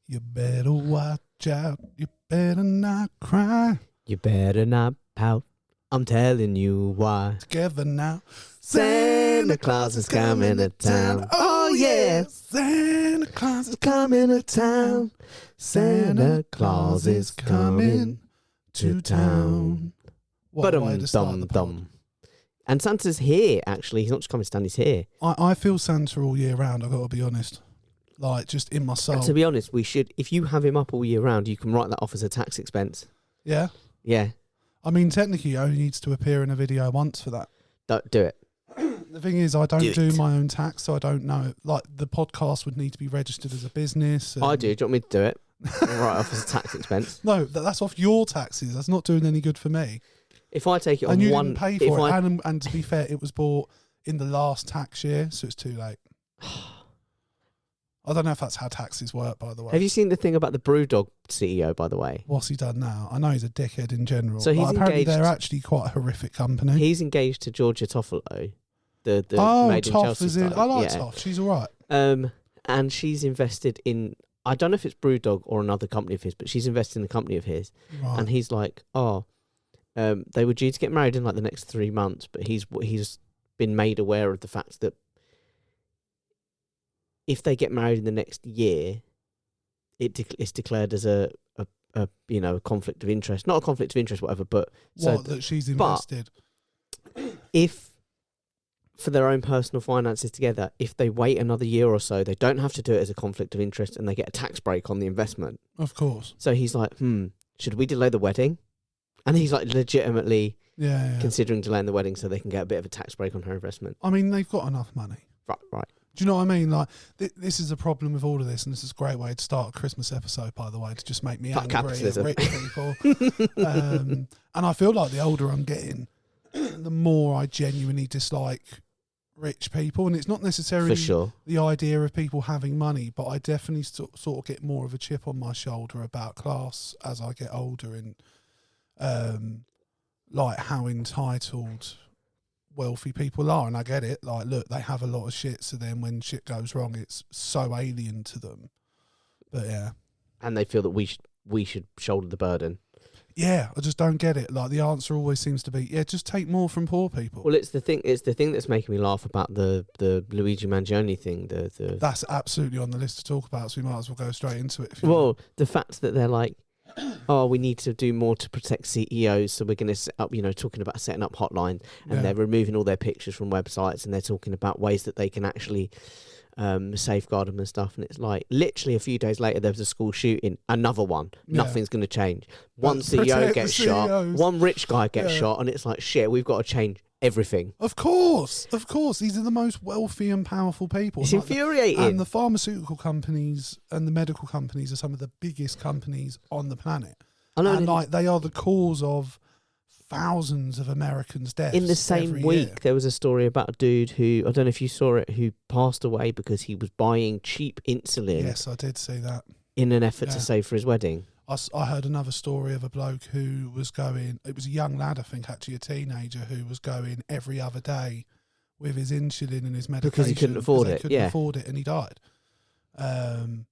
You better watch out. You better not cry. You better not pout. I'm telling you why. Together now. Santa Claus is coming to town. Oh, yeah. Santa Claus is Coming to town. Santa Claus is coming to town. What a way to start the pod. Dum. And Santa's here, actually. He's not just coming to town, he's here. I feel Santa all year round, I've got to be honest. Like, just in my soul. And to be honest, we should, if you have him up all year round, you can write that off as a tax expense. Yeah? Yeah. I mean, technically, he only needs to appear in a video once for that. Don't do it. The thing is, I don't do my own tax, so I don't know. Like, the podcast would need to be registered as a business. I do. Do you want me to do it? Write off as a tax expense. No, that's off your taxes. That's not doing any good for me. If I take it on and you one... didn't pay for it. And to be fair, it was bought in the last tax year, so it's too late. I don't know if that's how taxes work, by the way. Have you seen the thing about the Brewdog CEO, by the way? What's he done now? I know he's a dickhead in general. So he's apparently engaged, they're actually quite a horrific company. He's engaged to Georgia Toffolo, the made in Toff Chelsea is in. style. I like Toff. She's all right. And she's invested in... I don't know if it's Brewdog or another company of his, but she's invested in a company of his. Right. And he's like, they were due to get married in like the next 3 months, but he's been made aware of the fact that if they get married in the next year, it's declared as a conflict of interest. Not a conflict of interest, whatever, but... that she's invested? If, for their own personal finances together, if they wait another year or so, they don't have to do it as a conflict of interest and they get a tax break on the investment. Of course. So he's like, should we delay the wedding? And he's like legitimately considering delaying the wedding so they can get a bit of a tax break on her investment. I mean, they've got enough money. Right. Do you know what I mean? Like, this is a problem with all of this, and this is a great way to start a Christmas episode, by the way, to just make me angry at rich people. And I feel like the older I'm getting, the more I genuinely dislike rich people. And it's not necessarily the idea of people having money, but I definitely sort of get more of a chip on my shoulder about class as I get older, and like how entitled wealthy people are. And I get it, like, look, they have a lot of shit, so then when shit goes wrong, it's so alien to them. But yeah, and they feel that we should shoulder the burden. Yeah, I just don't get it. Like, the answer always seems to be, just take more from poor people. Well, it's the thing that's making me laugh about the Luigi Mangione thing. That's absolutely on the list to talk about, so we might as well go straight into it. The fact that they're like, we need to do more to protect CEOs, so we're going to set up, talking about setting up hotline, and they're removing all their pictures from websites, and they're talking about ways that they can actually safeguard them and stuff. And it's like, literally a few days later, there was a school shooting, another one. Nothing's going to change. One CEO gets shot, one rich guy gets shot, and it's like, shit, we've got to change everything. Of course. These are the most wealthy and powerful people. It's infuriating. And the pharmaceutical companies and the medical companies are some of the biggest companies on the planet. And they are the cause of thousands of Americans' deaths. In the same week, there was a story about a dude who, I don't know if you saw it, who passed away because he was buying cheap insulin. Yes, I did see that. In an effort to save for his wedding. I heard another story of a bloke who was going, it was a young lad, I think, actually a teenager, who was going every other day with his insulin and his medication. Because he couldn't afford it, couldn't afford it, and he died. And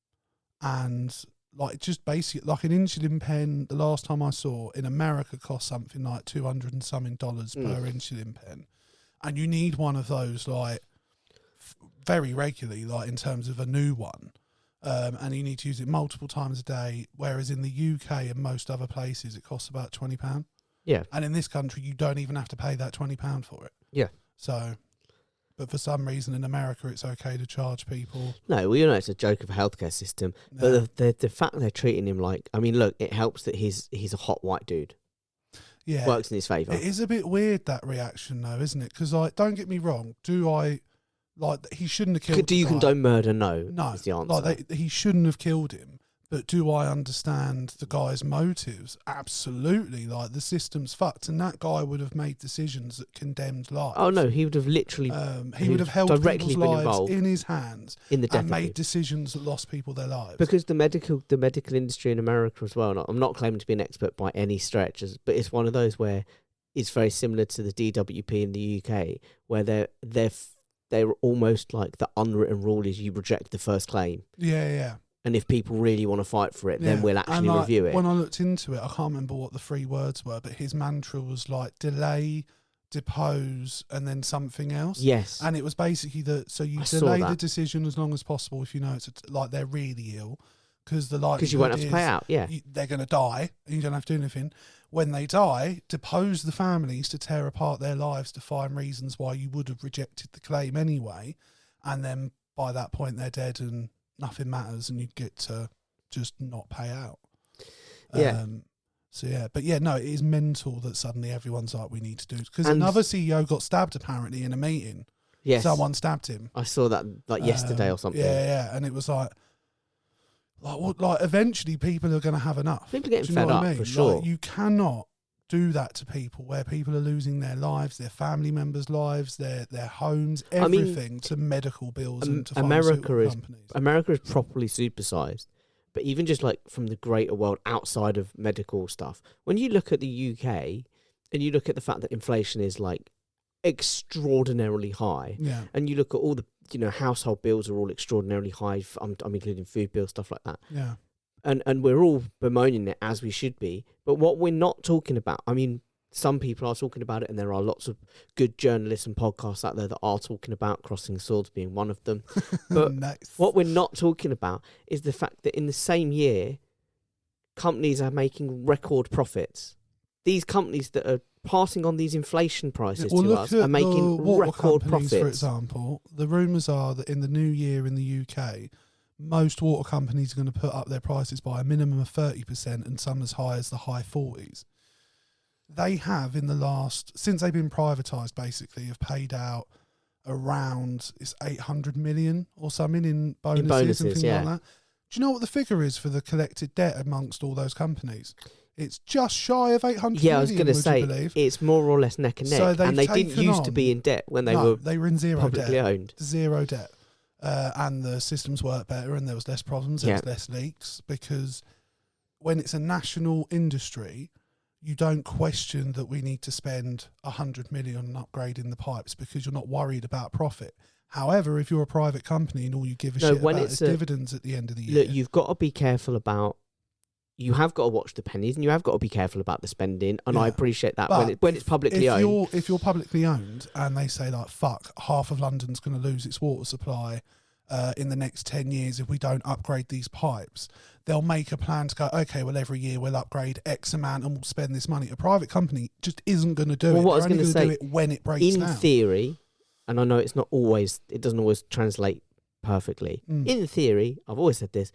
like, just basic, like an insulin pen, the last time I saw in America cost something like $200 and something per insulin pen. And you need one of those like very regularly, like in terms of a new one. And you need to use it multiple times a day, whereas in the UK and most other places it costs about £20. Yeah. And in this country you don't even have to pay that £20 for it. Yeah. So, but for some reason in America it's okay to charge people. No, well, it's a joke of a healthcare system. Yeah. But the fact they're treating him like, I mean, look, it helps that he's a hot white dude. Yeah. Works in his favour. It is a bit weird, that reaction though, isn't it? Because, like, don't get me wrong, he shouldn't have killed Do you condone murder? No. No. Is the answer. Like, he shouldn't have killed him. But do I understand the guy's motives? Absolutely. Like, the system's fucked. And that guy would have made decisions that condemned lives. Oh, no, he would have literally... he would have held directly people's been lives in his hands in the death and made decisions that lost people their lives. Because the medical industry in America as well, and I'm not claiming to be an expert by any stretch, but it's one of those where it's very similar to the DWP in the UK, where they're almost like the unwritten rule is you reject the first claim. Yeah. And if people really want to fight for it, then we'll actually review it. When I looked into it, I can't remember what the 3 words were, but his mantra was like delay, depose, and then something else. Yes. And it was basically so you delay the decision as long as possible if you know it's like they're really ill, because you won't have to pay out. Yeah, they're going to die, and you don't have to do anything. When they die, depose the families to tear apart their lives to find reasons why you would have rejected the claim anyway, and then by that point they're dead and nothing matters, and you get to just not pay out. Yeah. But no, it is mental that suddenly everyone's like, we need to do it. Because another CEO got stabbed apparently in a meeting. Yes. Someone stabbed him. I saw that yesterday or something. Yeah. And it was like eventually people are going to have enough. People are getting fed up, for sure. Like, you cannot do that to people where people are losing their lives, their family members' lives, their homes, everything, to medical bills and to pharmaceutical companies. America is properly supersized. But even just like from the greater world outside of medical stuff, when you look at the UK and you look at the fact that inflation is like extraordinarily high, and you look at all the household bills are all extraordinarily high. I'm including food bills, stuff like that. Yeah, and we're all bemoaning it as we should be. But what we're not talking about, I mean, some people are talking about it, and there are lots of good journalists and podcasts out there that are talking about Crossing Swords being one of them. But nice. What we're not talking about is the fact that in the same year, companies are making record profits. These companies that are passing on these inflation prices to us are making record profits. For example, the rumours are that in the new year in the UK, most water companies are going to put up their prices by a minimum of 30% and some as high as the high 40s. They have since they've been privatised, basically, have paid out around 800 million or something in bonuses and things like that. Do you know what the figure is for the collected debt amongst all those companies? It's just shy of 800 million, I was going to say, it's more or less neck and neck. So and they didn't used to be in debt when they were in zero publicly debt. Owned. Zero debt. And the systems worked better and there was less problems, there was less leaks, because when it's a national industry, you don't question that we need to spend 100 million on upgrading the pipes because you're not worried about profit. However, if you're a private company and all you give a shit about is dividends at the end of the year. Look, you've got to be careful about, you have got to watch the pennies and you have got to be careful about the spending. And I appreciate that when it's publicly owned. If you're publicly owned and they say like, fuck, half of London's going to lose its water supply in the next 10 years if we don't upgrade these pipes, they'll make a plan to go, okay, well, every year we'll upgrade X amount and we'll spend this money. A private company just isn't going to do it. What I was going to say, do it when it breaks down. In theory, and I know it doesn't always translate perfectly. In theory, I've always said this,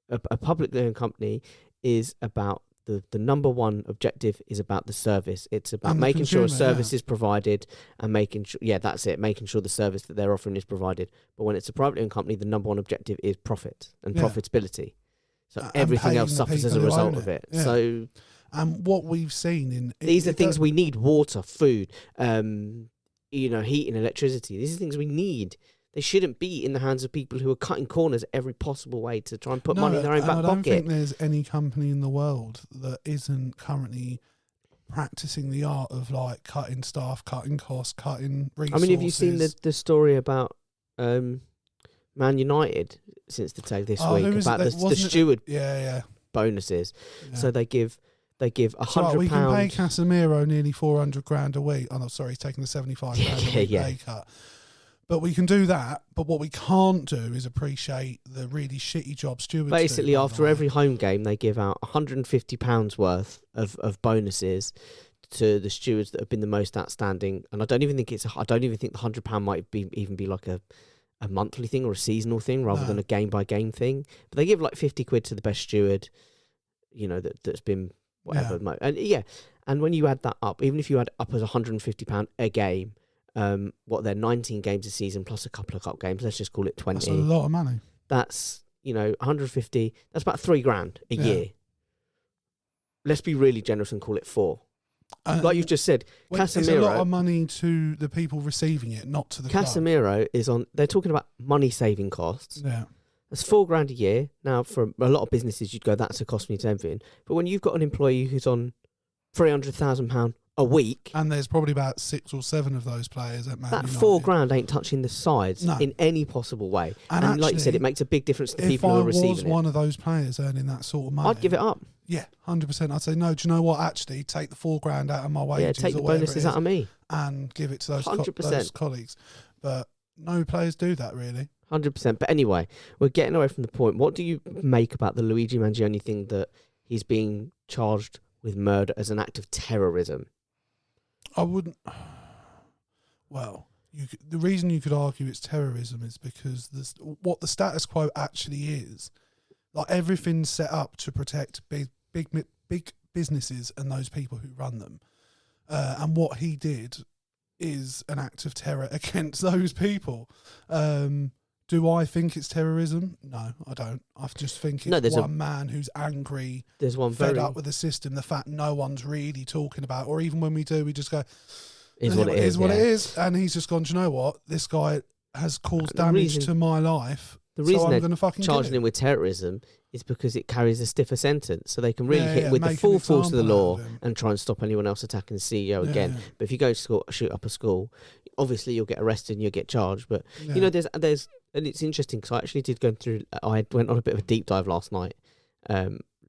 a publicly owned company is about the number one objective is about the service. It's about making sure a service is provided and making sure, that's it, making sure the service that they're offering is provided. But when it's a privately owned company, the number one objective is profit and profitability. So everything else suffers as a result of it. Yeah. So, and what we've seen these are things we need: water, food, heating, electricity. These are things we need. They shouldn't be in the hands of people who are cutting corners every possible way to try and put money in their own back pocket. I don't think there's any company in the world that isn't currently practicing the art of like cutting staff, cutting costs, cutting resources. I mean, have you seen the story about Man United since the tag this week about the steward bonuses? Yeah. So they give £100. We can pay Casemiro nearly 400 grand a week. Oh no, sorry, he's taking the 75 grand a week pay cut. But we can do that. But what we can't do is appreciate the really shitty job stewards do. Basically, after every home game, they give out £150 worth of bonuses to the stewards that have been the most outstanding. And I don't even think the £100 might even be like a monthly thing or a seasonal thing rather than a game by game thing. But they give like 50 quid to the best steward, that's been whatever. Yeah. And when you add that up, even if you add up as £150 a game, they're 19 games a season plus a couple of cup games, let's just call it 20. That's a lot of money. That's 150, that's about £3,000 a year. Let's be really generous and call it 4. Like you've just said, Casemiro, it's a lot of money to the people receiving it, not to the Casemiro club. They're talking about money saving costs. Yeah, that's £4,000 a year. Now for a lot of businesses you'd go, that's a cost me to everything, but when you've got an employee who's on £300,000 a week. And there's probably about 6 or 7 of those players at Man That United. £4,000 ain't touching the sides in any possible way. And actually, like you said, it makes a big difference to the people who are receiving it. If I was one of those players earning that sort of money, I'd give it up. Yeah, 100%. I'd say, no, do you know what? Actually, take the £4,000 out of my wages. Yeah, take the bonuses out of me. And give it to those, 100%. Those colleagues. But no players do that, really. 100%. But anyway, we're getting away from the point. What do you make about the Luigi Mangione thing that he's being charged with murder as an act of terrorism? I wouldn't. Well, the reason you could argue it's terrorism is because what the status quo actually is. Like, everything's set up to protect big businesses and those people who run them. And what he did is an act of terror against those people. Do I think it's terrorism? No, I don't. I just think it's one man who's angry, fed up with the system, the fact no one's really talking about, or even when we do, we just go, is what it is. And he's just gone, do you know what? This guy has caused damage to my life. The reason I'm going to fucking charging him with terrorism is because it carries a stiffer sentence, so they can really hit with the full force of the law and try and stop anyone else attacking the CEO again. But if you go to shoot up a school, obviously you'll get arrested and you'll get charged. But you know, there's and it's interesting because I actually did go through. I went on a bit of a deep dive last night,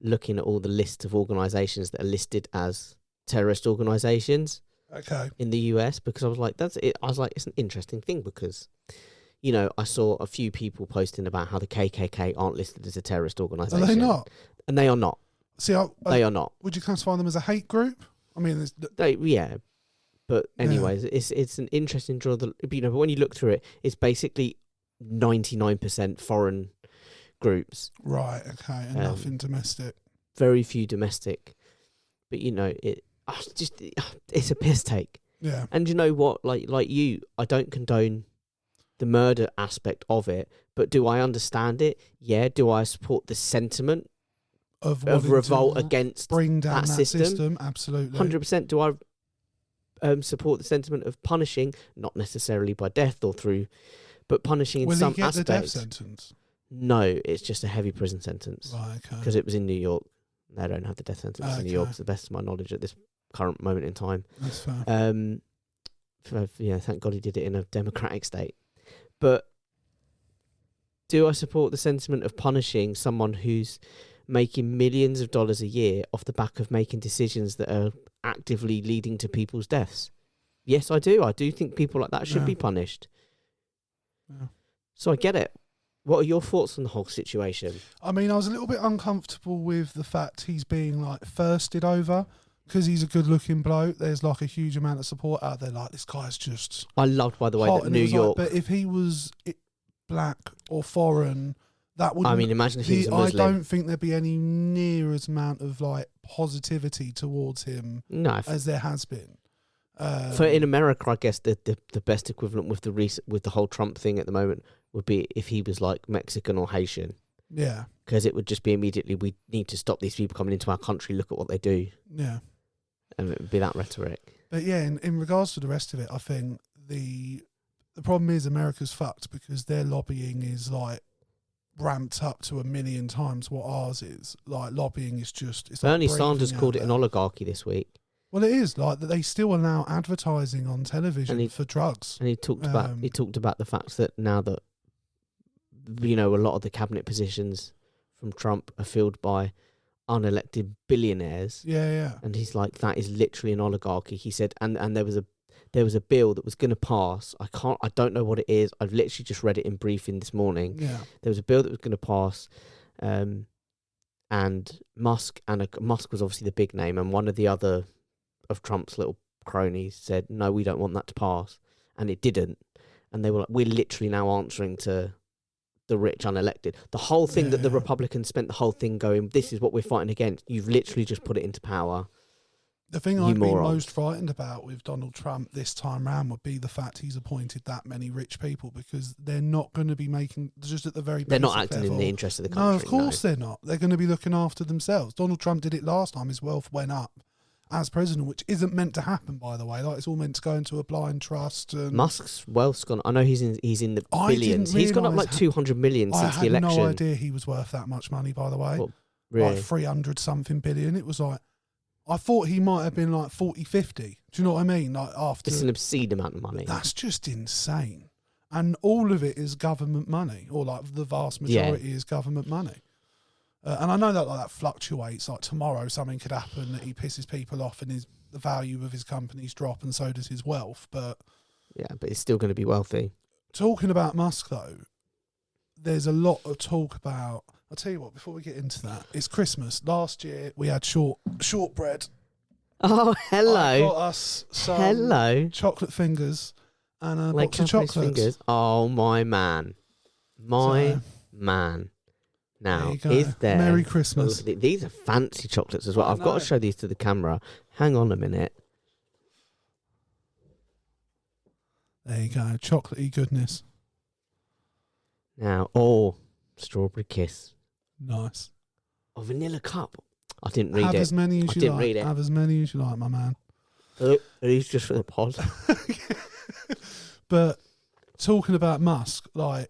looking at all the lists of organisations that are listed as terrorist organisations. Okay. In the US, because I was like, that's it. I was like, it's an interesting thing because, you know, I saw a few people posting about how the KKK aren't listed as a terrorist organisation. Are they not? And they are not. See, they are not. Would you classify them as a hate group? I mean, yeah. But anyways, it's an interesting draw. You know, but when you look through it, it's basically 99% foreign groups. Right. Okay. And nothing domestic. Very few domestic. But you know, it's a piss take. Yeah. And you know what? Like you, I don't condone the murder aspect of it, but do I understand it? Yeah. Do I support the sentiment of revolt against bring down that system? Absolutely. 100%. Do I support the sentiment of punishing, not necessarily by death or through, but punishing in some aspect? Will he get the death sentence? No, it's just a heavy prison sentence. Right. Okay. Because it was in New York. They don't have the death sentence in New York, to the best of my knowledge at this current moment in time. That's fair. Thank God he did it in a democratic state. But do I support the sentiment of punishing someone who's making millions of dollars a year off the back of making decisions that are actively leading to people's deaths? Yes, I do. I do think people like that should be punished. Yeah. So I get it. What are your thoughts on the whole situation? I mean, I was a little bit uncomfortable with the fact he's being like thirsted over because he's a good-looking bloke. There's like a huge amount of support out there. Like, this guy's just. I loved, by the way, that New York. But if he was black or foreign, that would. I mean, imagine if he was a Muslim. I don't think there'd be any near as amount of like positivity towards him as there has been. For in America, I guess the best equivalent with the whole Trump thing at the moment would be if he was like Mexican or Haitian. Yeah. Because it would just be immediately, we need to stop these people coming into our country, look at what they do. Yeah. And it would be that rhetoric. But yeah, in regards to the rest of it, I think the problem is America's fucked because their lobbying is like ramped up to 1,000,000 times what ours is. Like, lobbying is just... It's Bernie like Sanders called it an oligarchy this week. Well, it is like that. They still allow advertising on television for drugs, and he talked about the fact that now that, you know, a lot of the cabinet positions from Trump are filled by unelected billionaires. Yeah. And he's like, that is literally an oligarchy. He said, and there was a bill that was going to pass. I don't know what it is. I've literally just read it in briefing this morning. Yeah. There was a bill that was going to pass, and Musk was obviously the big name, and one of the other of Trump's little cronies said, no, we don't want that to pass. And it didn't. And they were like, we're literally now answering to the rich unelected. The whole thing that the Republicans spent the whole thing going, this is what we're fighting against. You've literally just put it into power. The thing I'd be most frightened about with Donald Trump this time round would be the fact he's appointed that many rich people, because they're not going to be making, just at the very they're not acting in the interest of the country. No, of course they're not. They're going to be looking after themselves. Donald Trump did it last time. His wealth went up as president, which isn't meant to happen, by the way. Like, it's all meant to go into a blind trust. And Musk's wealth's gone. I know he's in the billions. He's gone up like 200 million since the election. I had no idea he was worth that much money, by the way. Well, really? Like 300 something billion. It was like, I thought he might have been like 40, 50. Do you know what I mean? Like after It's an obscene amount of money. That's just insane. And all of it is government money, or like the vast majority is government money. And I know that like that fluctuates. Like tomorrow, something could happen that he pisses people off, and the value of his companies drop, and so does his wealth. But yeah, but he's still going to be wealthy. Talking about Musk though, there's a lot of talk about. I'll tell you what. Before we get into that, it's Christmas. Last year we had shortbread. Oh, hello! I got us some chocolate fingers and a box of chocolates. Fingers. Oh my man, man. Now, is there... Merry Christmas. These are fancy chocolates as well. I've got to show these to the camera. Hang on a minute. There you go. Chocolatey goodness. Now, strawberry kiss. Nice. Vanilla cup. I didn't read it. Have as many as you like. Read it. Have as many as you like, my man. Are these just for the pod? But talking about Musk, like...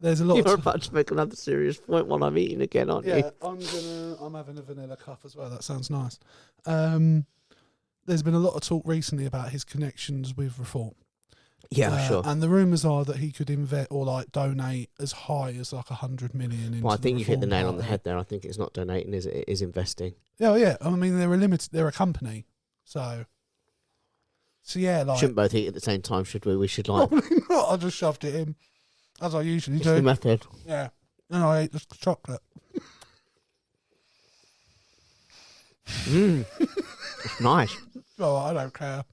There's a lot. You're about to make another serious point while I'm eating again, aren't you? Yeah, I'm having a vanilla cup as well. That sounds nice. There's been a lot of talk recently about his connections with Reform. Yeah, sure. And the rumours are that he could invest or like donate as high as like 100 million. Into I think you've hit the nail party. on the head there. I think it's not donating, is it? It is investing. Yeah. I mean, they're a company, so yeah. Like, shouldn't both eat at the same time, should we? We should like. Probably not. I just shoved it in. As I usually do. The method. Yeah. And I ate the chocolate. It's nice. Oh, I don't care.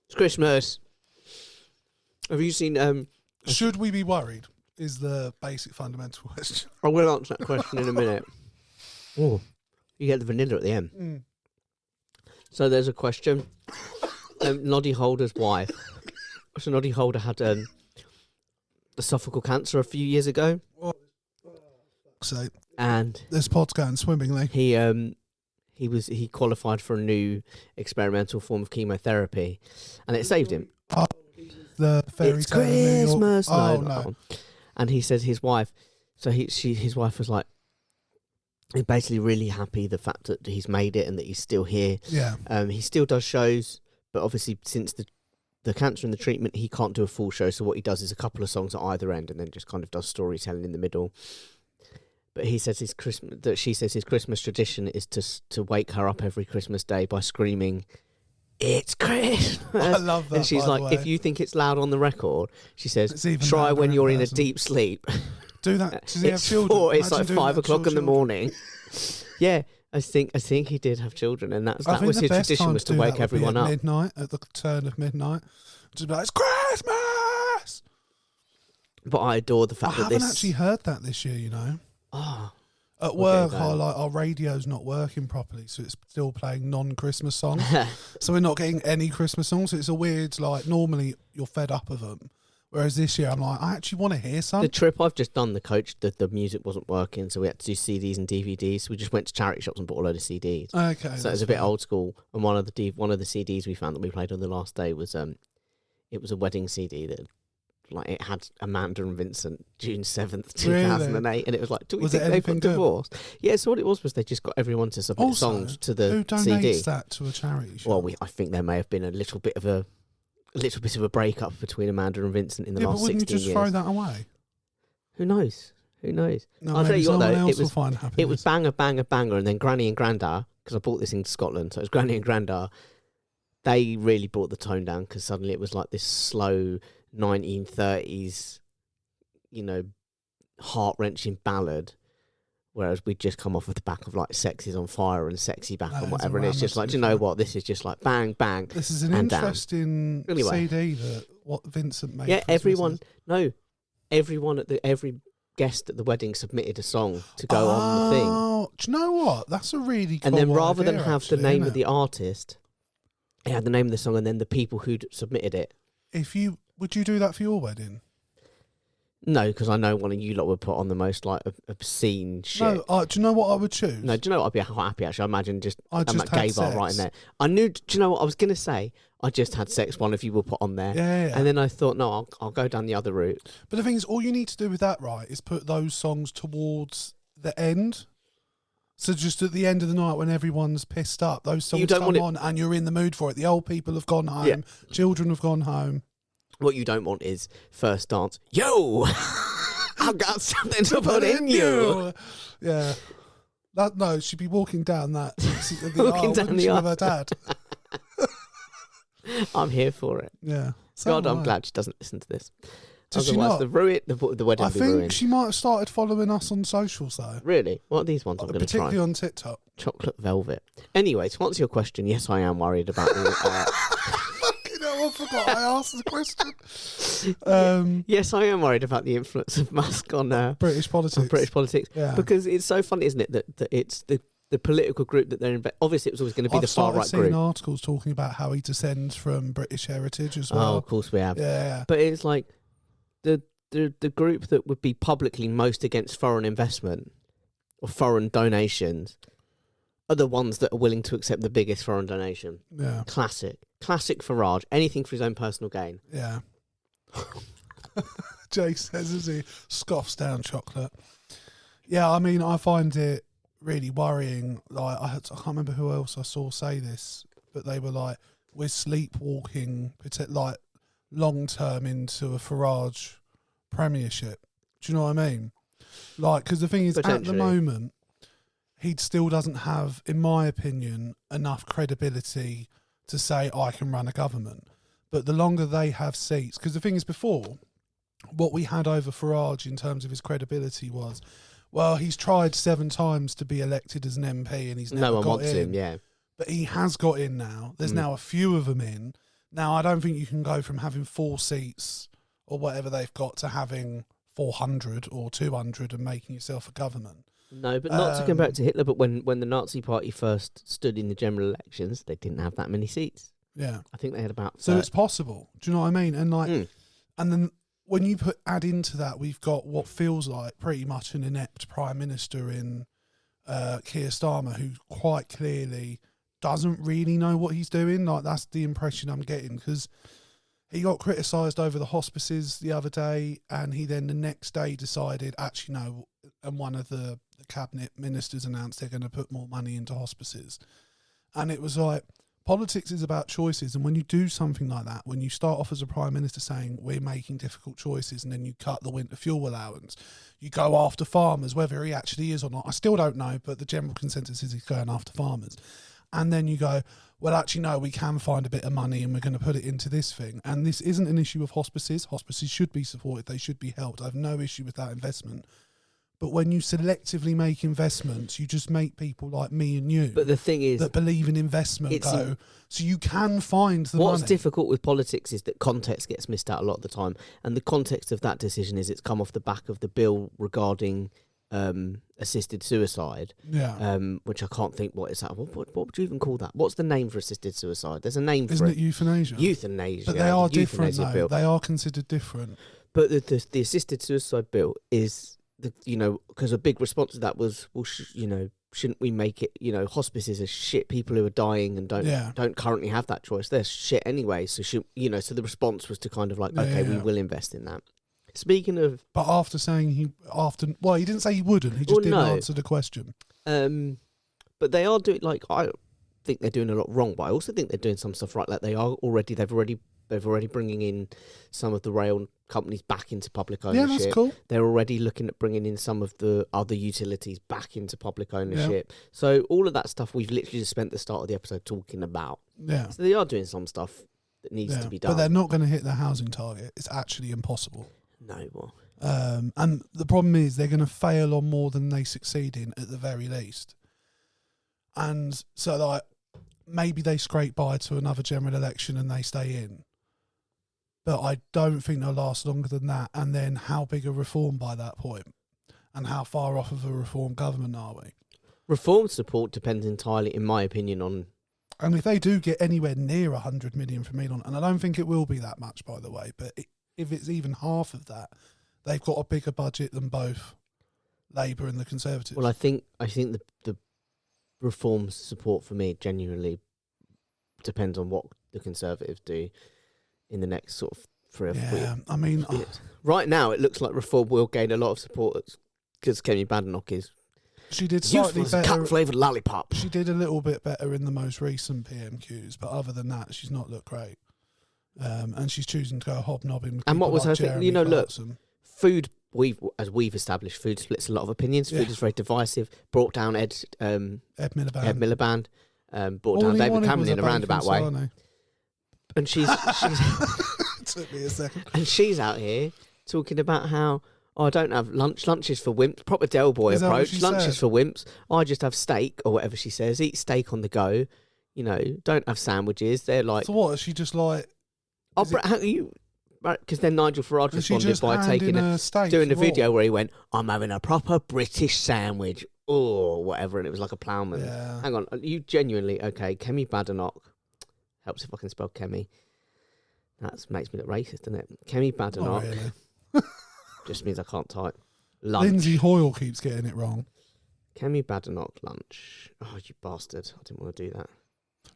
It's Christmas. Have you seen... Should we be worried? Is the basic fundamental question. I will answer that question in a minute. Oh, you get the vanilla at the end. Mm. So there's a question. Noddy Holder's wife. So Noddy Holder had... esophageal cancer a few years ago. So, and this pod's going swimmingly. He qualified for a new experimental form of chemotherapy, and it saved him. Oh, the fairy it's tale Christmas. No. And he says his wife. So his wife was like, he's basically really happy the fact that he's made it and that he's still here. Yeah. He still does shows, but obviously since the cancer and the treatment, he can't do a full show. So what he does is a couple of songs at either end, and then just kind of does storytelling in the middle. But he says she says his Christmas tradition is to wake her up every Christmas day by screaming, "It's Christmas!" I love that. And she's like, if you think it's loud on the record, she says, try when you're in a deep sleep. Do that. Does he have children? It's like 5 o'clock in the morning. Yeah. I think he did have children, and that was his tradition, was to wake everyone up. Midnight, at the turn of midnight. Just be like, it's Christmas! But I adore the fact that I haven't actually heard that this year, you know. Oh. At work, our radio's not working properly, so it's still playing non-Christmas songs. So we're not getting any Christmas songs. So it's a weird, like, normally you're fed up of them. Whereas this year, I'm like, I actually want to hear some. The trip I've just done, the music wasn't working, so we had to do CDs and DVDs. So we just went to charity shops and bought a load of CDs. Okay. So it was a bit old school. And one of the CDs we found that we played on the last day was it was a wedding CD that, like, it had Amanda and Vincent, June 7th, 2008, really? And it was like, do we think they've got divorced? Yeah, so what it was they just got everyone to submit songs to the CD. Who donates that to a charity shop? Well, I think there may have been a little bit of a breakup between Amanda and Vincent in the last 16 years. But wouldn't you just throw that away? Who knows? No, I'll tell you what, though, it was banger, banger, banger, and then Granny and Granda, because I bought this in Scotland, so it was Granny and Granda, they really brought the tone down, because suddenly it was like this slow 1930s, heart-wrenching ballad, whereas we'd just come off of the back of like Sex is on Fire and Sexy Back and whatever, and it's just like, do you know what, this is just like bang, bang. This is an interesting CD that what Vincent made. Yeah, every guest at the wedding submitted a song to go on the thing. Oh, do you know what? That's a really cool And then rather than have actually, the name of the artist, it had the name of the song and then the people who'd submitted it. Would you do that for your wedding? No, because I know one of you lot would put on the most like obscene shit. No, do you know what I would choose? No, do you know what I'd be happy actually? I imagine I'm at gay bar right in there. I knew. Do you know what I was gonna say? I just had sex. One of you will put on there. Yeah. And then I thought, no, I'll go down the other route. But the thing is, all you need to do with that, right, is put those songs towards the end. So just at the end of the night when everyone's pissed up, those songs come on and you're in the mood for it. The old people have gone home, children have gone home. What you don't want is first dance, yo, I've got something to put in you. Yeah. No, she'd be walking down the aisle with her dad. I'm here for it. Yeah. God, I'm glad she doesn't listen to this. Does Otherwise, the wedding I will be think ruined. she might have started following us on socials, though. Really? What are these ones I'm going to try? Particularly on TikTok. Chocolate velvet. Anyway, to answer your question, yes, I am worried about the... Fucking hell, I forgot I asked the question. Yes, I am worried about the influence of Musk on British politics. Yeah. Because it's so funny, isn't it, that it's the political group that they're in. Obviously, it was always going to be the far-right group. I've seen articles talking about how he descends from British heritage as well. Oh, of course we have. Yeah. But it's like the group that would be publicly most against foreign investment or foreign donations are the ones that are willing to accept the biggest foreign donation. Yeah. Classic Farage. Anything for his own personal gain. Yeah. Jay says as he scoffs down chocolate. Yeah, I mean, I find it really worrying. Like, I can't remember who else I saw say this, but they were like, we're sleepwalking, like, long term into a Farage premiership. Do you know what I mean? Like, because the thing is, at the moment, he still doesn't have, in my opinion, enough credibility to say, I can run a government. But the longer they have seats, because the thing is, before, what we had over Farage in terms of his credibility was, well, he's tried 7 times to be elected as an MP and he's never got in. No one wants him, yeah. But he has got in now. There's now a few of them in. Now, I don't think you can go from having 4 seats or whatever they've got to having 400 or 200 and making yourself a government. No, but not to come back to Hitler, but when the Nazi Party first stood in the general elections, they didn't have that many seats. Yeah. I think they had about... So it's possible. Do you know what I mean? And like, and then when you add into that, we've got what feels like pretty much an inept prime minister in Keir Starmer, who quite clearly doesn't really know what he's doing. Like, that's the impression I'm getting, because he got criticised over the hospices the other day, and he then the next day decided, actually no, and one of the cabinet ministers announced they're going to put more money into hospices. And it was like, politics is about choices, and when you do something like that, when you start off as a prime minister saying we're making difficult choices, and then you cut the winter fuel allowance, you go after farmers, whether he actually is or not, I still don't know, but the general consensus is he's going after farmers. And then you go, well, actually, no, we can find a bit of money and we're going to put it into this thing. And this isn't an issue of hospices. Hospices should be supported. They should be helped. I have no issue with that investment. But when you selectively make investments, you just make people like me and you, but the thing is, that believe in investment go. So you can find the money. What's difficult with politics is that context gets missed out a lot of the time. And the context of that decision is it's come off the back of the bill regarding assisted suicide, which I can't think what is that. What would you even call that? What's the name for assisted suicide? There's a name for it. Isn't it euthanasia? Euthanasia. But they are different, though. Bill. They are considered different. But the assisted suicide bill is, because a big response to that was, well, shouldn't we make it, hospices are shit, people who are dying and don't currently have that choice. They're shit anyway. So, so the response was to kind of like, we will invest in that. Speaking of... But after saying he didn't say he wouldn't. He just didn't answer the question. But they are doing, I think they're doing a lot wrong, but I also think they're doing some stuff right. Like they've already bringing in some of the rail companies back into public ownership. Yeah, that's cool. They're already looking at bringing in some of the other utilities back into public ownership. Yeah. So all of that stuff we've literally just spent the start of the episode talking about. Yeah. So they are doing some stuff that needs to be done. But they're not going to hit their housing target. It's actually impossible. No, well. And the problem is they're going to fail on more than they succeed in at the very least. And so maybe they scrape by to another general election and they stay in. But I don't think they'll last longer than that. And then how big a reform by that point? And how far off of a reform government are we? Reform support depends entirely, in my opinion, on... And if they do get anywhere near 100 million from Elon, and I don't think it will be that much, by the way, but if it's even half of that, they've got a bigger budget than both Labour and the Conservatives. Well, I think the reform support for me genuinely depends on what the Conservatives do in the next sort of 3 or 4 years. I mean... right now, it looks like reform will gain a lot of support because Kemi Badenoch is She did slightly Useful as a better. cut-flavoured lollipop. She did a little bit better in the most recent PMQs, but other than that, she's not looked great. And she's choosing to go hobnobbing with And what people was like her thing? Jeremy You know, look, Clarkson. food, as we've established, food splits a lot of opinions. Food is very divisive. Brought down Ed Miliband. Brought down David Cameron in a roundabout way. And she's took me a second. And she's out here talking about how, I don't have lunch. Lunch is for wimps. Proper Del Boy approach. Lunch is for wimps. I just have steak or whatever she says. Eat steak on the go. You know, don't have sandwiches. They're like. So what? Is she just like? Because then Nigel Farage responded by doing a video where he went, "I'm having a proper British sandwich," or whatever, and it was like a ploughman. Yeah. Hang on, you genuinely okay? Kemi Badenoch helps if I can spell Kemi. That makes me look racist, doesn't it? Kemi Badenoch really. just means I can't type. Lunch. Lindsay Hoyle keeps getting it wrong. Kemi Badenoch lunch. Oh, you bastard! I didn't want to do that.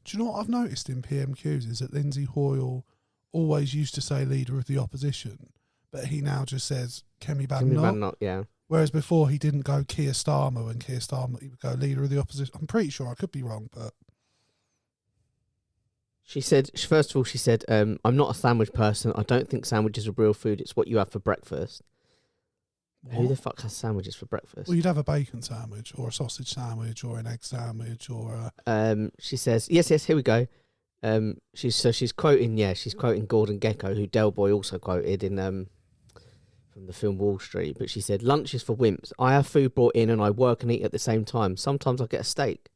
Do you know what I've noticed in PMQs is that Lindsay Hoyle always used to say leader of the opposition, but he now just says Kemi Badenoch. Yeah. Whereas before he didn't go Keir Starmer, and Keir Starmer he would go leader of the opposition. I'm pretty sure, I could be wrong, but she said, first of all, she said, I'm not a sandwich person. I don't think sandwiches are real food. It's what you have for breakfast. What? Who the fuck has sandwiches for breakfast? Well, you'd have a bacon sandwich or a sausage sandwich or an egg sandwich or a... She says, yes, here we go. She's quoting Gordon Gekko, who Del Boy also quoted in from the film Wall Street. But she said, lunch is for wimps. I have food brought in and I work and eat at the same time. Sometimes I get a steak.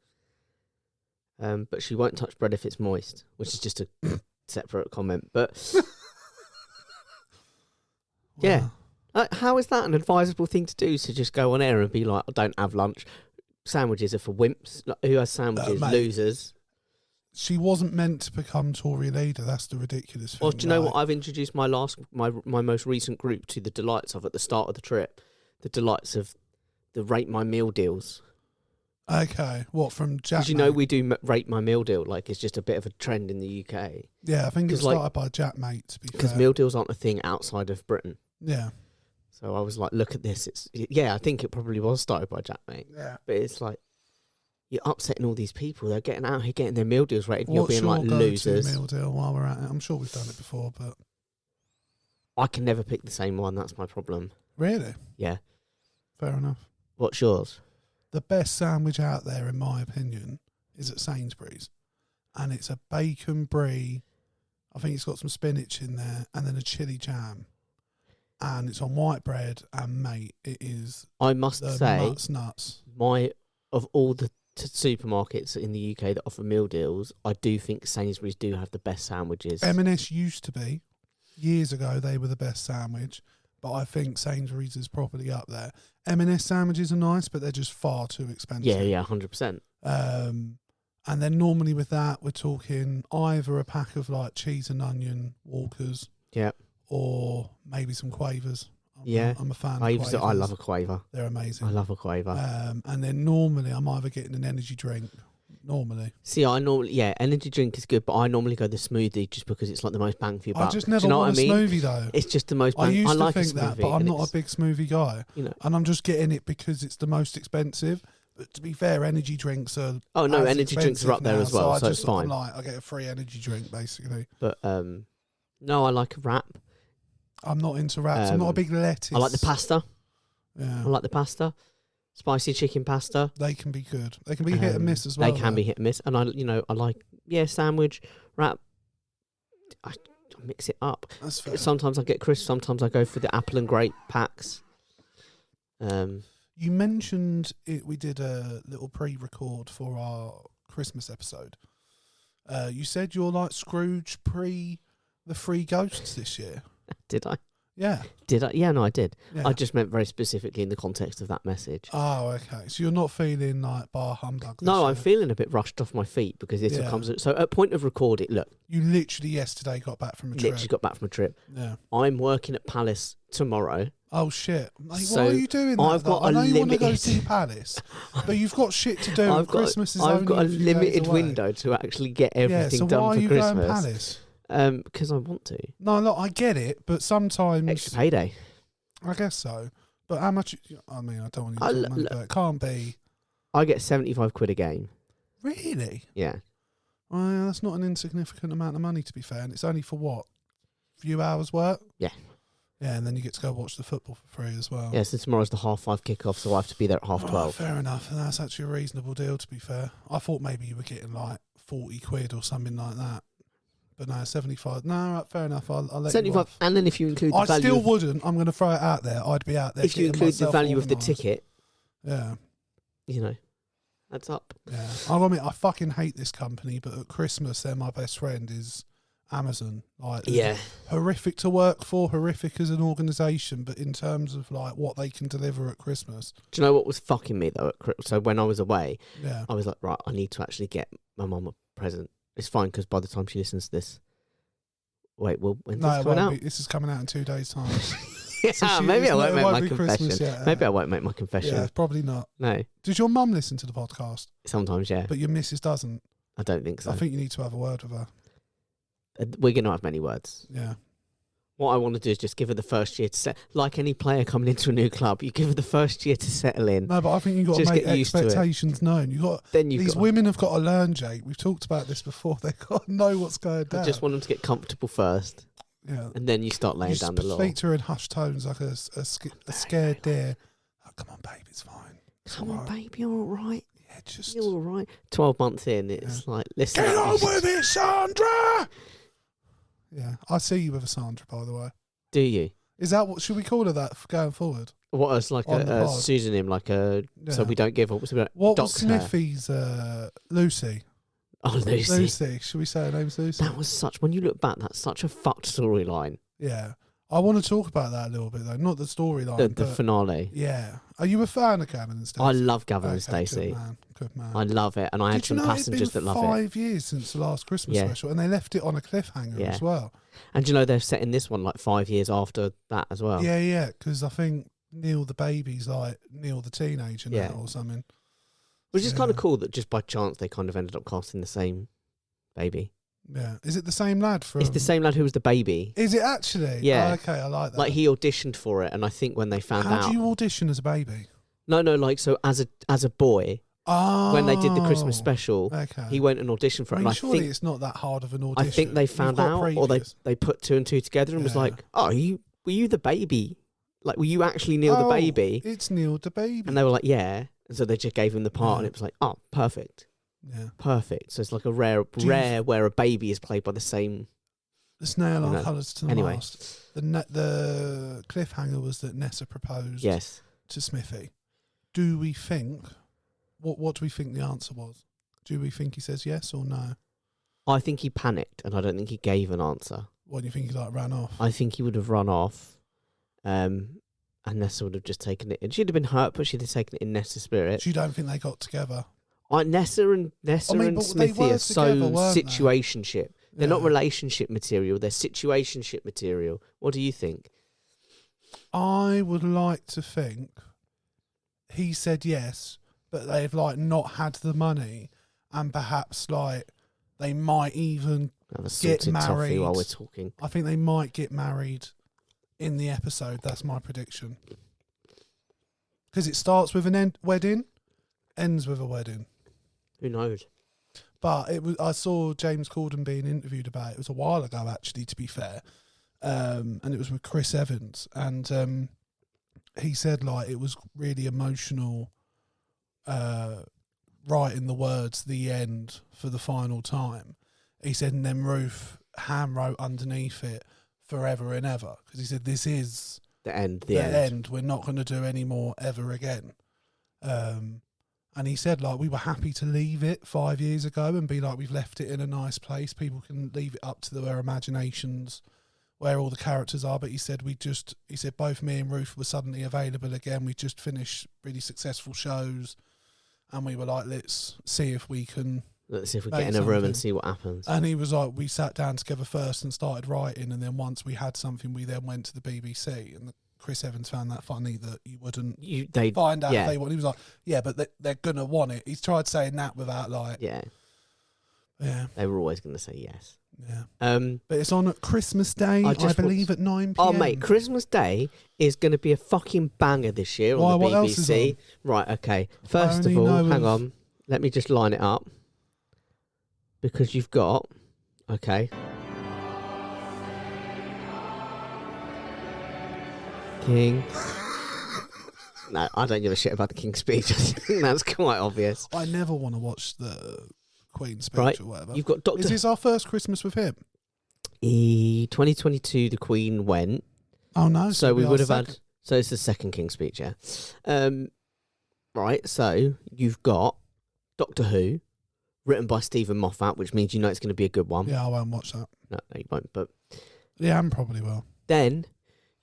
But she won't touch bread if it's moist, which is just a separate comment. But yeah, how is that an advisable thing to do? To just go on air and be like, I don't have lunch. Sandwiches are for wimps. Like, who has sandwiches? Losers. She wasn't meant to become Tory leader. That's the ridiculous thing. Well, do you know what? I've introduced my most recent group to the delights of at the start of the trip. The delights of the Rate My Meal deals. Okay, what from Jack? Because you know we do Rate My Meal deal. Like it's just a bit of a trend in the UK. Yeah, I think it started by Jack Mate. To be fair, because meal deals aren't a thing outside of Britain. Yeah. So I was like, look at this. I think it probably was started by Jack Mate. Yeah. But it's like, you're upsetting all these people. They're getting out here, getting their meal deals rated, and What's you're being like losers. Meal deal while we're at it? I'm sure we've done it before, but I can never pick the same one. That's my problem. Really? Yeah. Fair enough. What's yours? The best sandwich out there, in my opinion, is at Sainsbury's, and it's a bacon brie. I think it's got some spinach in there, and then a chili jam, and it's on white bread. And mate, it is. I must say, nuts. Of all the supermarkets in the UK that offer meal deals, I do think Sainsbury's do have the best sandwiches. M&S used to be. Years ago, they were the best sandwich, but I think Sainsbury's is probably up there. M&S sandwiches are nice, but they're just far too expensive. Yeah, 100%. And then normally with that, we're talking either a pack of like cheese and onion Walkers, yeah, or maybe some Quavers. I'm a fan of Quavers. I love a Quaver. They're amazing. I love a Quaver. And then normally I'm either getting an energy drink. Normally. See, energy drink is good, but I normally go the smoothie just because it's like the most bang for your buck. I just never want a smoothie though. It's just the most bang. I used to like think that, but I'm not a big smoothie guy. You know. And I'm just getting it because it's the most expensive. But to be fair, energy drinks are... Oh, no, energy drinks are up there as well, so it's fine. I get a free energy drink, basically. But, no, I like a wrap. I'm not into wraps. I'm not a big lettuce. I like the pasta. Yeah. I like the pasta. Spicy chicken pasta. They can be good. They can be hit and miss as well. They can be hit and miss. And I like, sandwich, wrap. I mix it up. That's fair. Sometimes I get crisp. Sometimes I go for the apple and grape packs. You mentioned it. We did a little pre-record for our Christmas episode. You said you're like Scrooge pre the Three Ghosts this year. Did I? Yeah. Did I? Yeah, no, I did. Yeah. I just meant very specifically in the context of that message. Oh, okay. So you're not feeling like bar humbug this No, year? I'm feeling a bit rushed off my feet because this comes... So at point of recording, look. You literally yesterday got back from a trip. Literally got back from a trip. Yeah. I'm working at Palace tomorrow. Oh, shit. Mate, So why are you doing that? I know you want to go see Palace, but you've got shit to do. Christmas is I've only got a few days limited away. window to actually get everything so done why for are you Christmas. going Palace? Because I want to. No, look, I get it, but sometimes... Extra payday. I guess so. But how much... I mean, I don't want you to talk money, but it can't be I get 75 quid a game. Really? Yeah. Well, that's not an insignificant amount of money, to be fair. And it's only for what? A few hours work? Yeah. Yeah, and then you get to go watch the football for free as well. Yeah, so tomorrow's the 5:30 kickoff, so I have to be there at 12:30. Fair enough. And that's actually a reasonable deal, to be fair. I thought maybe you were getting like 40 quid or something like that. But no, 75. No, right, fair enough. I'll let 75, you off. and then if you include the I value... still wouldn't. I'm going to throw it out there. I'd be out there. If you include the value of the ticket... Yeah. You know, that's up. Yeah. I'll admit, I fucking hate this company, but at Christmas, they're my best friend is Amazon. Like, Yeah. horrific to work for, horrific as an organisation, but in terms of like what they can deliver at Christmas. Do you know what was fucking me though? So when I was away, Yeah. I was like, right, I need to actually get my mum a present. It's fine because by the time she listens to this, wait, well, when's this coming out? This is coming out in 2 days' time. Yeah, maybe I won't make my confession. Maybe I won't make my confession. Yeah, probably not. No. Does your mum listen to the podcast? Sometimes, yeah. But your missus doesn't. I don't think so. I think you need to have a word with her. We're going to have many words. Yeah. What I want to do is just give her the first year to set, like any player coming into a new club, you give her the first year to settle in. No, but I think you've got to make expectations known. These women have got to learn, Jake. We've talked about this before. They've got to know what's going down. I just want them to get comfortable first. Yeah. And then you start laying down the law. Speak to her in hushed tones like a scared deer. Oh, come on, babe, it's fine. Come on, babe, you're all right. Yeah, just... You're all right. 12 months in, it's like, listen. Get on with it, Sandra! Yeah, I see you with a Sandra, by the way. Do you? Is that what should we call her that going forward? What as like a pseudonym, like a so we don't give up. What was Smithy's Lucy? Oh, Lucy. Lucy. Should we say her name's Lucy? That was such. When you look back, that's such a fucked storyline. Yeah, I want to talk about that a little bit though. Not the storyline, the finale. Yeah. Are you a fan of Gavin and Stacey? I love Gavin and Stacey. Good man. I love it, and I had some passengers that love it. It's been 5 years since the last Christmas special, and they left it on a cliffhanger as well. And you know they're setting this one like 5 years after that as well. Yeah, because I think Neil the baby's like Neil the teenager now or something. Which is kind of cool that just by chance they kind of ended up casting the same baby. Yeah. Is it the same lad from... It's the same lad who was the baby. Is it actually? Yeah. Oh, okay, I like that. Like he auditioned for it, and I think when they found out... How do you audition as a baby? No, like so as a boy... Oh, when they did the Christmas special, he went and auditioned for it. And surely it's not that hard of an audition. I think they found out, or they put two and two together and was like, "Oh, were you the baby? Like, were you actually Neil the baby?" It's Neil the baby. And they were like, "Yeah." And so they just gave him the part, and it was like, "Oh, perfect, perfect." So it's like a rare where a baby is played by the same. The snail on colours to the anyway. mast. The cliffhanger was that Nessa proposed to Smithy. Do we think... What do we think the answer was? Do we think he says yes or no? I think he panicked, and I don't think he gave an answer. What do you think he ran off? I think he would have run off, and Nessa would have just taken it. And she'd have been hurt, but she'd have taken it in Nessa's spirit. So you don't think they got together? Nessa and Smithy are so situationship. They're not relationship material. They're situationship material. What do you think? I would like to think he said yes, but they've like not had the money, and perhaps like they might even get married while we're talking. I think they might get married in the episode. That's my prediction. Because it starts with an wedding, ends with a wedding. Who knows? But I saw James Corden being interviewed about it. It was a while ago, actually, to be fair. And it was with Chris Evans, and he said like it was really emotional. Writing the words "the end" for the final time, he said, and then Ruth hand wrote underneath it "forever and ever" because he said this is the end. The end. We're not going to do any more ever again. And he said like we were happy to leave it 5 years ago and be like we've left it in a nice place. People can leave it up to their imaginations where all the characters are. But he said both me and Ruth were suddenly available again. We just finished really successful shows. And we were like, let's see if we get in a room and see what happens. And he was like, we sat down together first and started writing. And then once we had something, we then went to the BBC. And Chris Evans found that funny that you wouldn't find out if they want. He was like, yeah, but they're going to want it. He's tried saying that without like... Yeah. Yeah. They were always going to say yes. Yeah. But it's on Christmas Day, I believe, at 9 p.m. Oh, mate, Christmas Day is going to be a fucking banger this year on the BBC. What else is on? Right, okay. First of all, hang on. Let me just line it up. Because you've got... Okay. King... No, I don't give a shit about the King's speech. I think that's quite obvious. I never want to watch the Queen's speech or whatever. You've got Doctor... Is this our first Christmas with him? 2022, the Queen went. Oh, no. So we would have had... So it's the second King's speech, yeah. Right, so you've got Doctor Who, written by Stephen Moffat, which means you know it's going to be a good one. Yeah, I won't watch that. No, you won't, but... Yeah, I probably will. Then...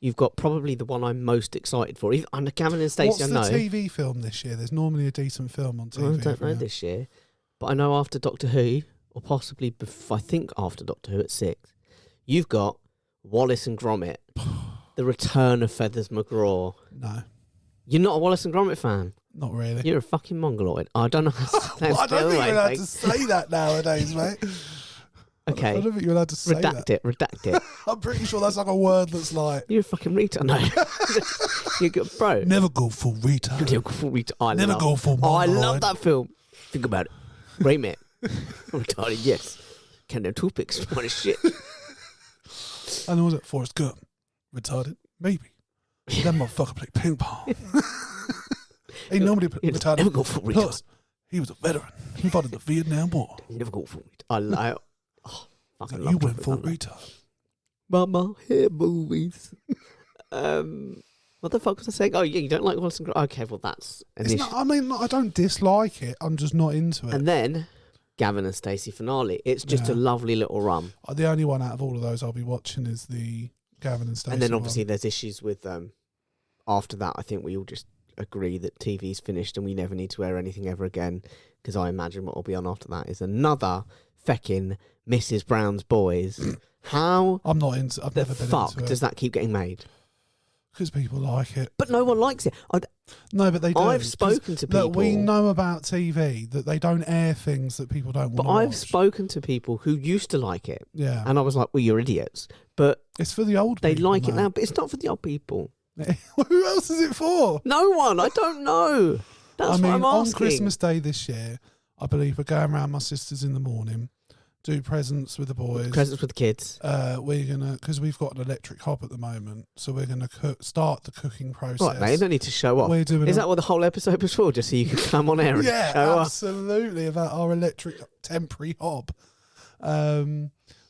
You've got probably the one I'm most excited for. Under Cameron and Stacey, I know. What's the TV film this year? There's normally a decent film on TV. I don't know this year. But I know after Doctor Who, or possibly, I think after Doctor Who at 6, you've got Wallace and Gromit, The Return of Feathers McGraw. No. You're not a Wallace and Gromit fan? Not really. You're a fucking mongoloid. I don't know how to say I don't think you're allowed to say that nowadays, mate. Okay. I don't think you're allowed to say that. Redact it. I'm pretty sure that's like a word that's like... You're a fucking retard. No. You got, bro. Never go full retard. Never go full retard. Never go full mongoloid. I love that film. Think about it. Great man. I'm retarded, yes. Can't have toothpicks. What a shit. And then was it Forrest Gump? Retarded? Maybe. That motherfucker played ping pong. Ain't nobody retarded. Never go full retard. Plus, he was a veteran. He fought in the Vietnam War. Never go full retard. You went full retard. Mama, hair movies. What the fuck was I saying? Oh, yeah, you don't like Wallace and Gromit? Okay, well, that's an issue. I mean, I don't dislike it. I'm just not into it. And then, Gavin and Stacey finale. It's just a lovely little run. The only one out of all of those I'll be watching is the Gavin and Stacey And then, obviously, there's issues with... after that, I think we all just agree that TV's finished and we never need to air anything ever again, because I imagine what will be on after that is another feckin' Mrs. Brown's Boys. How I'm not into. I've never been into it. Fuck does that keep getting made? Because people like it. But no one likes it. No, but they do. I've spoken to people. Look, we know about TV that they don't air things that people don't want to watch. But I've spoken to people who used to like it. Yeah. And I was like, well, you're idiots. But it's for the old people. They like it now, but it's not for the old people. Who else is it for? No one. I don't know. That's what I'm asking. On Christmas Day this year, I believe we're going around my sister's in the morning, do presents with the boys. Presents with the kids. We're gonna, because we've got an electric hob at the moment, so we're gonna start the cooking process. Right, mate, you don't need to show off. Is that what the whole episode was for? Just so you can come on air and show off? Absolutely, about our electric temporary hob.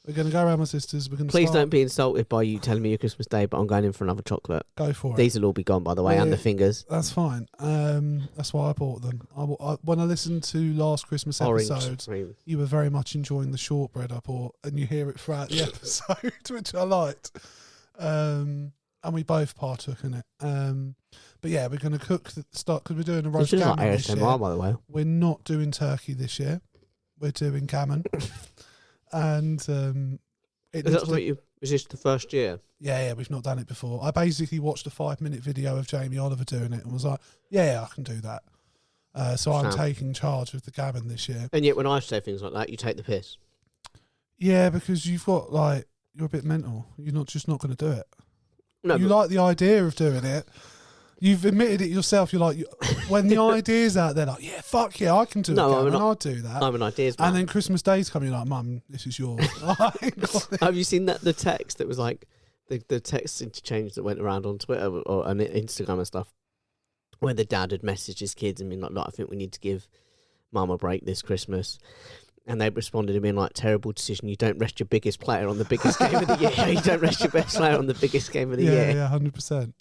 We're going to go around my sister's. Please don't be insulted by you telling me your Christmas Day, but I'm going in for another chocolate. Go for it. These will all be gone, by the way, and the fingers. That's fine. That's why I bought them. When I listened to last Christmas episode, you were very much enjoying the shortbread I bought, and you hear it throughout the episode, which I liked. And we both partook in it. But yeah, we're going to start, because we're doing a roast gammon this year. By the way. We're not doing turkey this year. We're doing gammon. And is this the first year? Yeah, we've not done it before. I basically watched a 5-minute video of Jamie Oliver doing it and was like, yeah, I can do that. So I'm taking charge of the gammon this year. And yet when I say things like that, you take the piss. Yeah, because you've got, you're a bit mental. You're not going to do it. No, you like the idea of doing it. You've admitted it yourself. You're like, when the idea's out there, like, yeah, fuck yeah, I can do it. And I'll do that. I'm an ideas man. And then Christmas Day's coming, you're like, Mum, this is yours. Have you seen the text that was like, the text interchange that went around on Twitter or on Instagram and stuff, where the dad had messaged his kids and been like, I think we need to give Mum a break this Christmas. And they responded to being like, terrible decision. You don't rest your biggest player on the biggest game of the year. You don't rest your best player on the biggest game of the year. Yeah, 100%.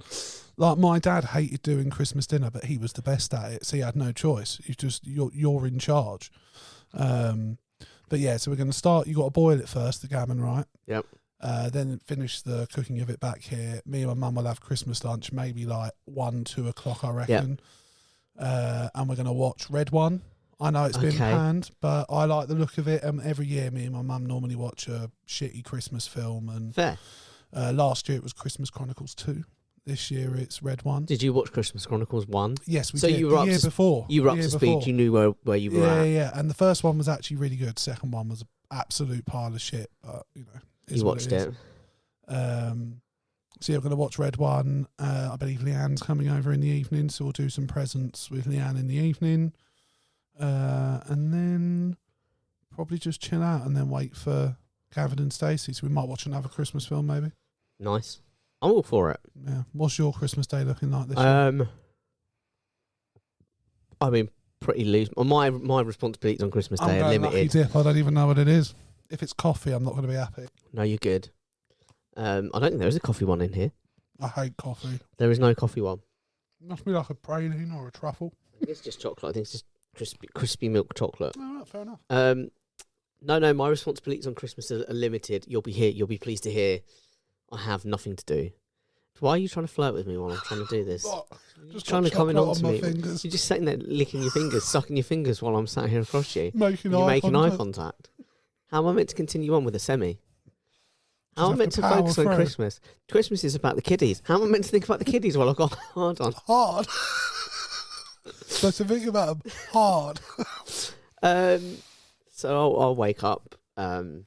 Like, my dad hated doing Christmas dinner, but he was the best at it, so he had no choice. You're in charge. But yeah, so we're going to start. You got to boil it first, the gammon, right? Yep. Then finish the cooking of it back here. Me and my mum will have Christmas lunch, maybe 1, 2 o'clock, I reckon. Yep. And we're going to watch Red One. I know it's been panned, but I like the look of it. Every year, me and my mum normally watch a shitty Christmas film. And fair. Last year it was Christmas Chronicles 2. This year it's Red One. Did you watch Christmas Chronicles 1? Yes, we did. You were before. You were up to speed. You knew where you were at. Yeah. And the first one was actually really good. Second one was absolute pile of shit, but you know, you watched it. So yeah, we're going to watch Red One. I believe Leanne's coming over in the evening, so we'll do some presents with Leanne in the evening, and then probably just chill out and then wait for Gavin and Stacey. So we might watch another Christmas film, maybe. Nice. I'm all for it. Yeah. What's your Christmas day looking like this year? I mean, pretty loose. My responsibilities on Christmas Day are limited. Lucky dip. I don't even know what it is. If it's coffee, I'm not going to be happy. No, you're good. I don't think there is a coffee one in here. I hate coffee. There is no coffee one. It must be like a praline or a truffle. I think it's just chocolate. I think it's just crispy milk chocolate. Oh, right, fair enough. No, my responsibilities on Christmas are limited. You'll be pleased to hear I have nothing to do. Why are you trying to flirt with me while I'm trying to do this? Just trying to come in on to me. Fingers. You're just sitting there licking your fingers, sucking your fingers while I'm sat here across you. Making eye contact. How am I meant to continue on with a semi? How am I meant to focus on Christmas? Christmas is about the kiddies. How am I meant to think about the kiddies while I've got hard on? Hard? So to think about them hard. So I'll wake up, do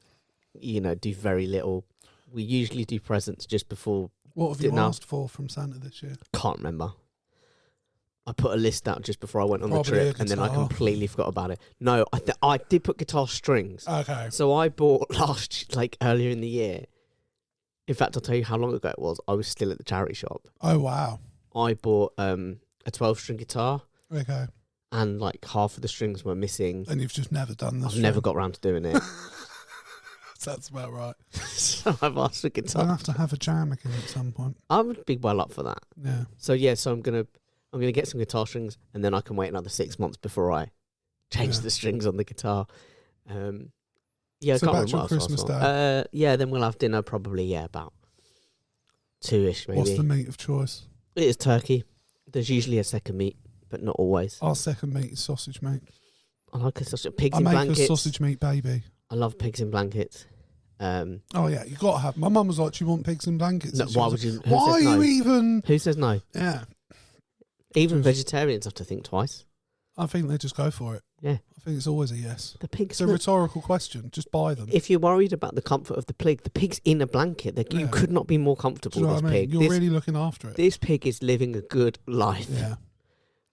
very little. We usually do presents just before. What have you asked for from Santa this year? Can't remember. I put a list out just before I went on the trip, and then I completely forgot about it. No, I did put guitar strings. Okay. So I bought earlier in the year. In fact, I'll tell you how long ago it was. I was still at the charity shop. Oh, wow. I bought a 12-string guitar. Okay. And half of the strings were missing. And you've just never done this. I've never got around to doing it. That's about right. So I've asked for guitar. I'll have to have a jam again at some point. I'm big well up for that. Yeah. So I'm gonna get some guitar strings, and then I can wait another 6 months before I change the strings on the guitar. So back to Christmas Day. Then we'll have dinner probably about 2ish maybe. What's the meat of choice? It is turkey. There's usually a second meat, but not always. Our second meat is sausage meat. I like a sausage. Pigs in blankets. I make a sausage meat baby. I love pigs in blankets. Oh yeah, you got to have. My mum was like, "Do you want pigs in blankets?" No, why would you? Why are you even? Who says no? Yeah. Even vegetarians have to think twice. I think they just go for it. Yeah. I think it's always a yes. It's a rhetorical question. Just buy them. If you're worried about the comfort of the pig's in a blanket. You could not be more comfortable. Do you know what I mean? Pig. You're really looking after it. This pig is living a good life. Yeah.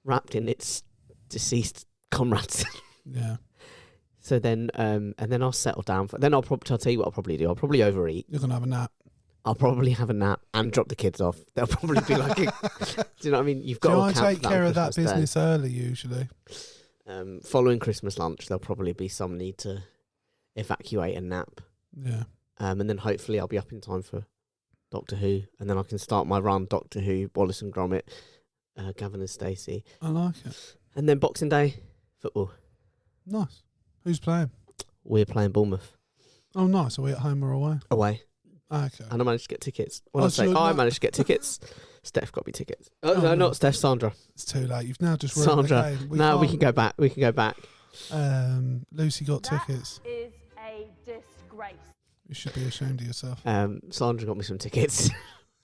Wrapped in its deceased comrades. Yeah. So then, and then I'll settle down. I'll tell you what I'll probably do. I'll probably overeat. You're gonna have a nap. I'll probably have a nap and drop the kids off. They'll probably be like, do you know what I mean? You've got to take care of that business early, usually. Following Christmas lunch, there'll probably be some need to evacuate and nap. Yeah. And then hopefully I'll be up in time for Doctor Who, and then I can start my run, Doctor Who, Wallace and Gromit, Gavin and Stacey. I like it. And then Boxing Day, football. Nice. Who's playing? We're playing Bournemouth. Oh, nice. Are we at home or away? Away. Okay. And I managed to get tickets. Managed to get tickets. Steph got me tickets. No, not Steph, Sandra. It's too late. You've now just ruined Sandra. the game. We can go back. Lucy got tickets. That is a disgrace. You should be ashamed of yourself. Sandra got me some tickets.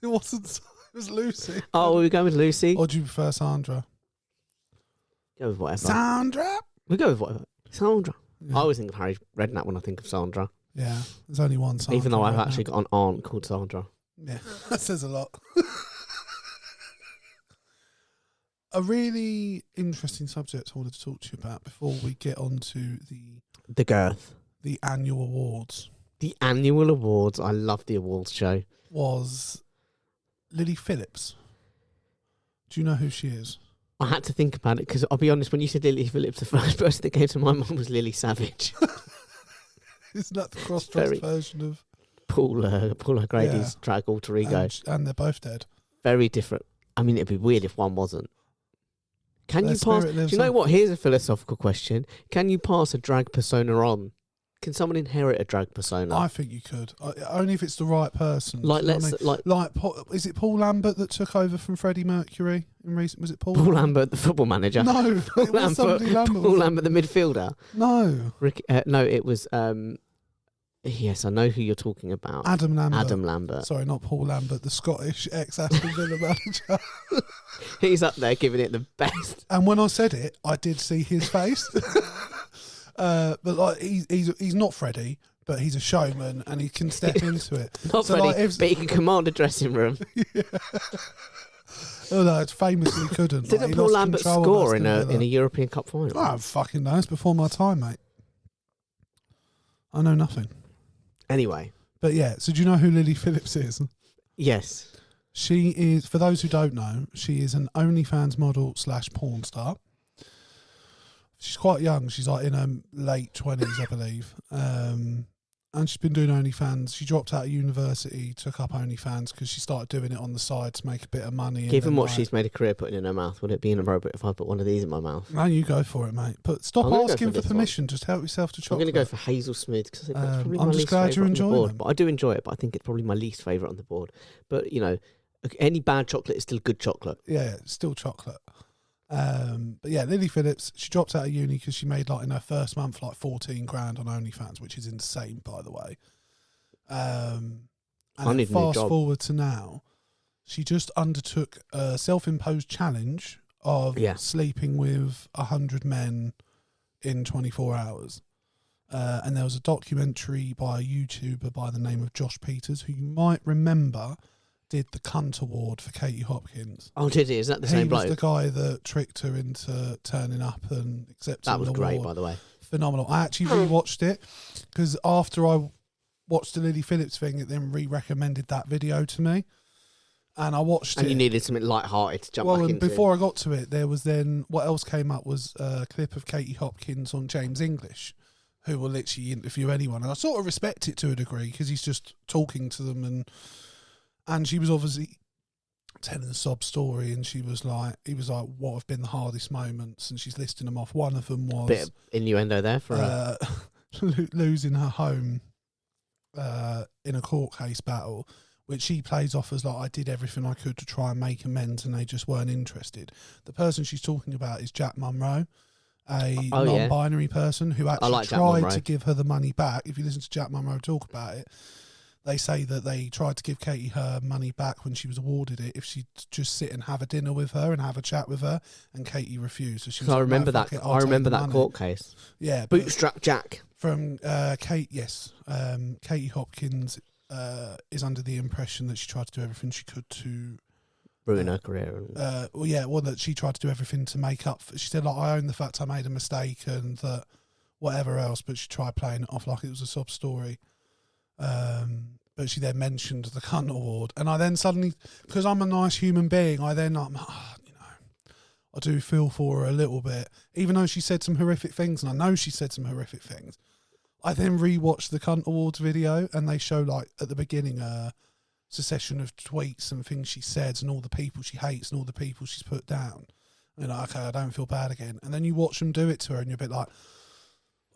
It wasn't. It was Lucy. Oh, we're going with Lucy. Or do you prefer Sandra? Go with whatever. Sandra. We go with whatever. Sandra. Yeah. I always think of Harry Redknapp when I think of Sandra. Yeah, there's only one Sandra. Even though I've actually got an aunt called Sandra. Yeah, that says a lot. A really interesting subject I wanted to talk to you about before we get on to the girth. The annual awards. The annual awards. I love the awards show. Was Lily Phillips. Do you know who she is? I had to think about it because I'll be honest, when you said Lily Phillips, the first person that came to my mind was Lily Savage. Isn't that the cross-dressed version of Paul O'Grady's drag alter ego? And they're both dead. Very different. I mean, it'd be weird if one wasn't. Can you pass? Do you know what? Here's a philosophical question. Can you pass a drag persona on? Can someone inherit a drag persona? I think you could, only if it's the right person. Is it Paul Lambert that took over from Freddie Mercury in recent? Was it Paul Lambert, the football manager? No, Paul Lambert, the midfielder. No, no, it was. Yes, I know who you're talking about. Adam Lambert. Sorry, not Paul Lambert, the Scottish ex-Aston Villa manager. He's up there giving it the best. And when I said it, I did see his face. But like he's not Freddie, but he's a showman and he can step into it. Not So, Freddie, like, but he can command a dressing room. although it famously couldn't. Didn't he Paul lost Lambert control of score in Aston Villa. a European Cup final? I don't fucking know. It's before my time, mate. I know nothing. Anyway. But yeah, so do you know who Lily Phillips is? Yes. She is, for those who don't know, she is an OnlyFans model / porn star. She's quite young. She's like in her late 20s, I believe. And she's been doing OnlyFans. She dropped out of university, took up OnlyFans because she started doing it on the side to make a bit of money. Given what she's made a career putting in her mouth, would it be inappropriate if I put one of these in my mouth? No, you go for it, mate. But stop asking for permission. Just help yourself to chocolate. I'm going to go for Hazel Smith because that's probably I'm my just least glad you're favourite on the enjoying board. them. But I do enjoy it, but I think it's probably my least favourite on the board. But, you know, any bad chocolate is still good chocolate. Yeah, still chocolate. But yeah, Lily Phillips, she dropped out of uni because she made like in her first month like 14 grand on OnlyFans, which is insane, by the way. And then fast forward to now, she just undertook a self-imposed challenge of sleeping with 100 men in 24 hours. And there was a documentary by a YouTuber by the name of Josh Peters, who you might remember did the Cunt Award for Katie Hopkins. Oh, did he? Is that the same bloke? He was the guy that tricked her into turning up and accepting the award. That was great, by the way. Phenomenal. I actually rewatched it because after I watched the Lily Phillips thing, it then re-recommended that video to me. And I watched it. And you needed something light-hearted to jump back into. Well, before I got to it, there was then, what else came up was a clip of Katie Hopkins on James English, who will literally interview anyone. And I sort of respect it to a degree because he's just talking to them and she was obviously telling a sob story, and he was like, what have been the hardest moments? And she's listing them off. One of them was... Bit of innuendo there for losing her home in a court case battle, which she plays off as like, I did everything I could to try and make amends and they just weren't interested. The person she's talking about is Jack Munro, a non-binary person who actually tried to give her the money back. If you listen to Jack Munro talk about it, they say that they tried to give Katie her money back when she was awarded it if she'd just sit and have a dinner with her and have a chat with her, and Katie refused. So she was I remember that. I remember that court case. Yeah, Bootstrap Jack from Kate. Yes, Katie Hopkins is under the impression that she tried to do everything she could to ruin her career. That she tried to do everything to make up. She said, like, I own the fact I made a mistake and that whatever else, but she tried playing it off like it was a sob story. But she then mentioned the Cunt Award, and I then suddenly, because I'm a nice human being, I do feel for her a little bit, even though she said some horrific things, and I know she said some horrific things. I then rewatched the Cunt Awards video, and they show, like, at the beginning, a succession of tweets and things she said, and all the people she hates and all the people she's put down. And you're like, okay, I don't feel bad again. And then you watch them do it to her, and you're a bit like,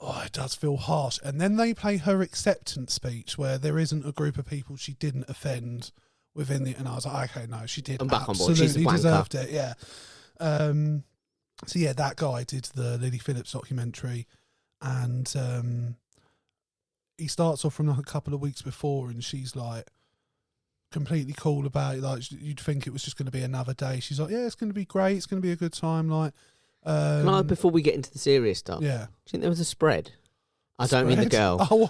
oh, it does feel harsh. And then they play her acceptance speech where there isn't a group of people she didn't offend within the... And I was like, okay, no, she did absolutely deserved it, yeah. So, yeah, that guy did the Lily Phillips documentary, and he starts off from like a couple of weeks before, and she's like completely cool about it. Like, you'd think it was just going to be another day. She's like, yeah, it's going to be great. It's going to be a good time. Like, can I, before we get into the serious stuff? Yeah. Do you think there was a spread? I don't mean the girl. Oh,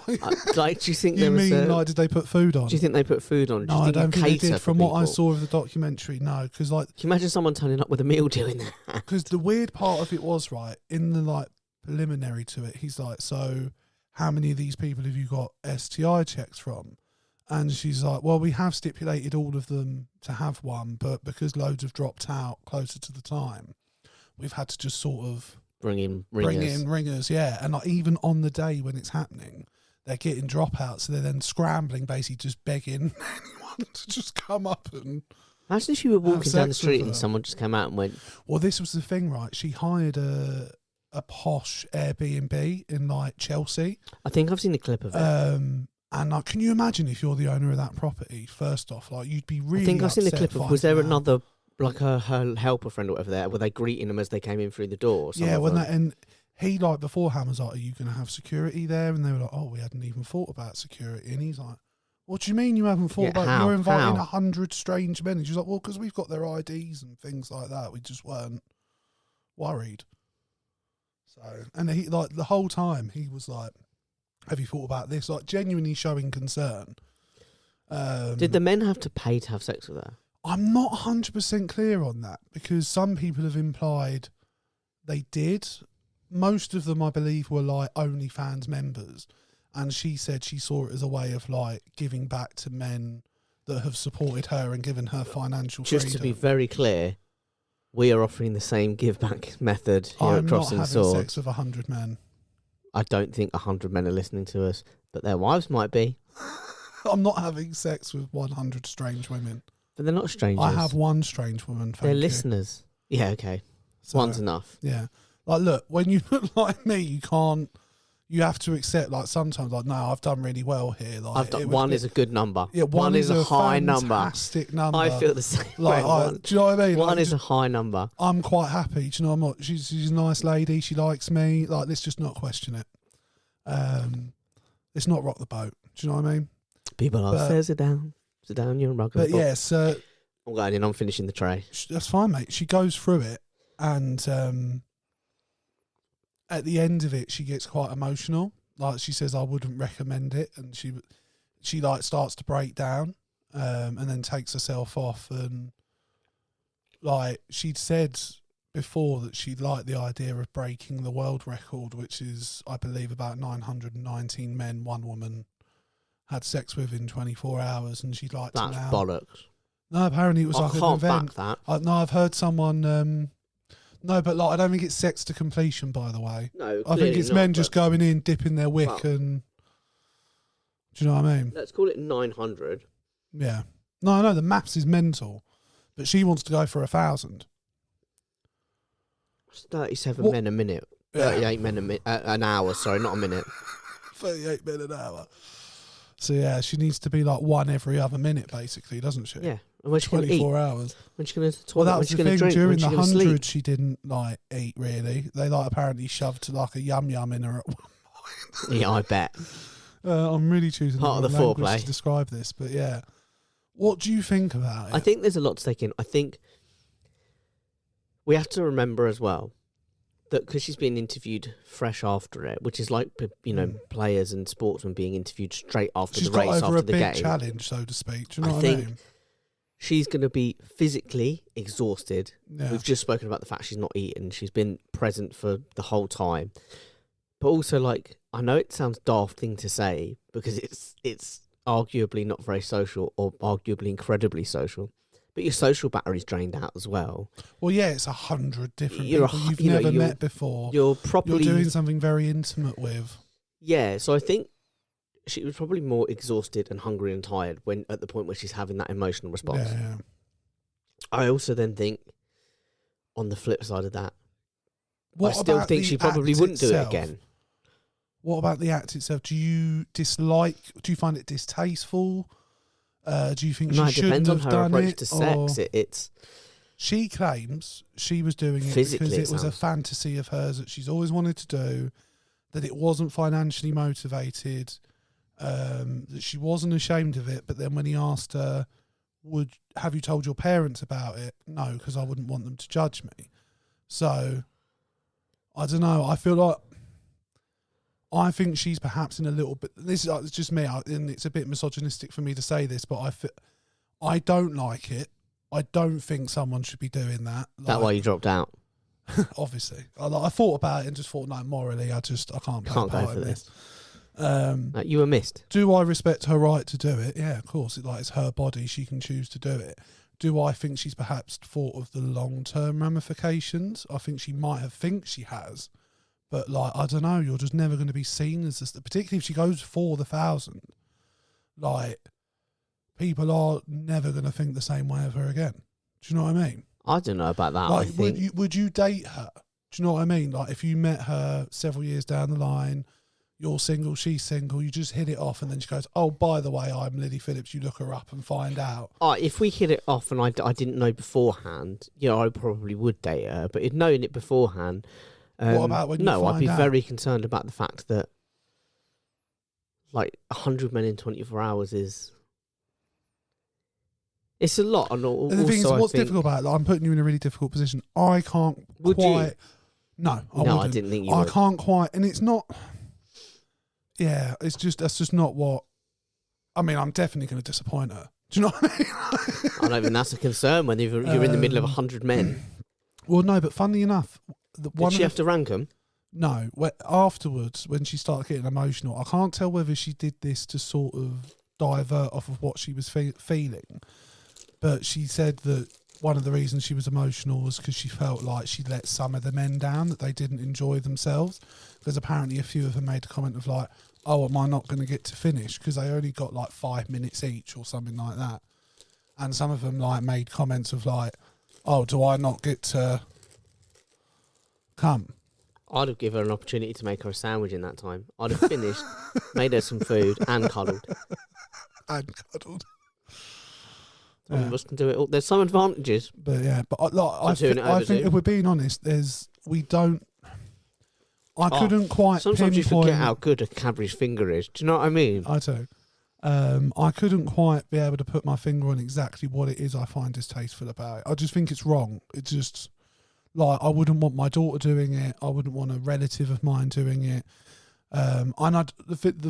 like, do you think you there was like, did they put food on? Do you think they put food on? No, I don't think they did. From what I saw of the documentary, no. Because, like, can you imagine someone turning up with a meal deal in there? Because the weird part of it was, right, in the, like, preliminary to it, he's like, so how many of these people have you got STI checks from? And she's like, well, we have stipulated all of them to have one, but because loads have dropped out closer to the time, we've had to just sort of bring in ringers, yeah. And like, even on the day when it's happening, they're getting dropouts, so they're then scrambling, basically just begging anyone to just come up and... Imagine if you were walking down the street and someone just came out and went... Well, this was the thing, right? She hired a posh Airbnb in, like, Chelsea. I think I've seen the clip of it. And like, can you imagine if you're the owner of that property? First off, like, you'd be really. I think I've seen the clip of. Was there out. Another, like, her helper friend or whatever there? Were they greeting them as they came in through the door? Yeah, and he, like, beforehand was like, "Are you going to have security there?" And they were like, "Oh, we hadn't even thought about security." And he's like, "What do you mean you haven't thought about? You're inviting 100 strange men." And she's like, "Well, because we've got their IDs and things like that. We just weren't worried." So, and he like the whole time he was like, "Have you thought about this?" Like genuinely showing concern. Did the men have to pay to have sex with her? I'm not 100% clear on that because some people have implied they did. Most of them, I believe, were like OnlyFans members, and she said she saw it as a way of like giving back to men that have supported her and given her financial freedom. Just to be very clear, we are offering the same give back method here I'm at Crossing not having Swords. sex with 100 men. I don't think 100 men are listening to us, but their wives might be. I'm not having sex with 100 strange women. But they're not strangers. I have one strange woman. They're you. listeners. Yeah, okay. So, one's enough. Yeah. Like, look, when you look like me, you can't. You have to accept, like, sometimes, like, no, I've done really well here. Like, I've done, one is a good number. Yeah, one is a high number. Fantastic number. I feel the same like, way. do you know what I mean? One like, is a high number. I'm quite happy. Do you know what? She's a nice lady. She likes me. Like, let's just not question it. Let's not rock the boat. Do you know what I mean? People are saying, sit down, you're a rug. But yes, I'm going in. I'm finishing the tray. That's fine, mate. She goes through it, and at the end of it, she gets quite emotional. Like she says, I wouldn't recommend it, and she like starts to break down, and then takes herself off, and like she'd said before that she liked the idea of breaking the world record, which is, I believe, about 919 men, one woman had sex with in 24 hours, and she'd like to now. That's bollocks. No, apparently it was like an event. I can't back that. No, I've heard someone. No, but like I don't think it's sex to completion. By the way, No, I think it's men just going in, dipping their wick, and do you know what I mean? Let's call it 900. Yeah. No, I know the maths is mental, but she wants to go for 1,000. It's 37 men a minute. 38 men an hour. Sorry, not a minute. 38 men an hour. So yeah, she needs to be like one every other minute, basically, doesn't she? Yeah. And when 24 hours. When she's going to the toilet, Well, that when was she's the going thing. to drink, During when the she's going to 100, sleep. she didn't like eat really. They like apparently shoved like a yum yum in her at one point. Yeah, I bet. I'm really choosing Part the of the wrong language foreplay to describe this, but yeah. What do you think about it? I think there's a lot to take in. I think we have to remember as well that because she's being interviewed fresh after it, which is like, you know, players and sportsmen being interviewed straight after she's the race, got over after the a game. big challenge, so to speak. Do you know I what I think mean? she's going to be physically exhausted. Yeah. We've just spoken about the fact she's not eaten. She's been present for the whole time. But also, like, I know it sounds daft thing to say because it's arguably not very social or arguably incredibly social. But your social battery's drained out as well. Well, yeah, it's 100 different You're people you've never met before. You're properly doing something very intimate with. Yeah, so I think she was probably more exhausted and hungry and tired when at the point where she's having that emotional response. Yeah. I also then think, on the flip side of that, What I still about think the she probably act wouldn't do it itself? again. What about the act itself? Do you find it distasteful? Do you think No, she it shouldn't depends on have her done approach it? to sex. It's She claims she was doing it Physically, because it it was a sounds. fantasy of hers that she's always wanted to do, that it wasn't financially motivated, that she wasn't ashamed of it. But then when he asked her, have you told your parents about it? No, because I wouldn't want them to judge me. So, I don't know. I think she's perhaps in a little bit. This is it's just me, and it's a bit misogynistic for me to say this, but I don't like it. I don't think someone should be doing that. that why you dropped out. Obviously, I thought about it and just thought, no, morally, I can't play Can't go part for in this. this. You were missed. Do I respect her right to do it? Yeah, of course. It's her body; she can choose to do it. Do I think she's perhaps thought of the long-term ramifications? I think she might have she has. But, like, I don't know, you're just never going to be seen as this, particularly if she goes for the 1,000. Like, people are never going to think the same way of her again. Do you know what I mean? I don't know about that. Like, I think would you date her? Do you know what I mean? Like, if you met her several years down the line, you're single, she's single, you just hit it off, and then she goes, oh, by the way, I'm Lily Phillips, you look her up and find out. if we hit it off and I didn't know beforehand, I probably would date her. But if knowing it beforehand... what about when you No, I'd find be out? very concerned about the fact that, like, 100 men in 24 hours it's a lot. And And the thing is, what's difficult about it, like, I'm putting you in a really difficult position. I can't Would quite... you? No, I No, I wouldn't. didn't think you I would. can't quite, and it's not. Yeah, that's just not what. I mean, I'm definitely going to disappoint her. Do you know what I mean? I don't think that's a concern when you're in the middle of 100 men. Well, no, but funnily enough, Did she have to rank them? No, afterwards, when she started getting emotional, I can't tell whether she did this to sort of divert off of what she was feeling, but she said that one of the reasons she was emotional was because she felt like she let some of the men down, that they didn't enjoy themselves, because apparently a few of them made a comment of like, oh, am I not going to get to finish because they only got like 5 minutes each or something like that. And some of them like made comments of like, oh, do I not get to come? I'd have given her an opportunity to make her a sandwich in that time. I'd have finished, made her some food and cuddled. And cuddled. Some of us can do it all. There's some advantages. But yeah, but I think if we're being honest, I couldn't quite sometimes you pinpoint. forget how good a Cadbury's finger is. Do you know what I mean? I do. I couldn't quite be able to put my finger on exactly what it is I find distasteful about it. I just think it's wrong. It's just like I wouldn't want my daughter doing it. I wouldn't want a relative of mine doing it. And the sad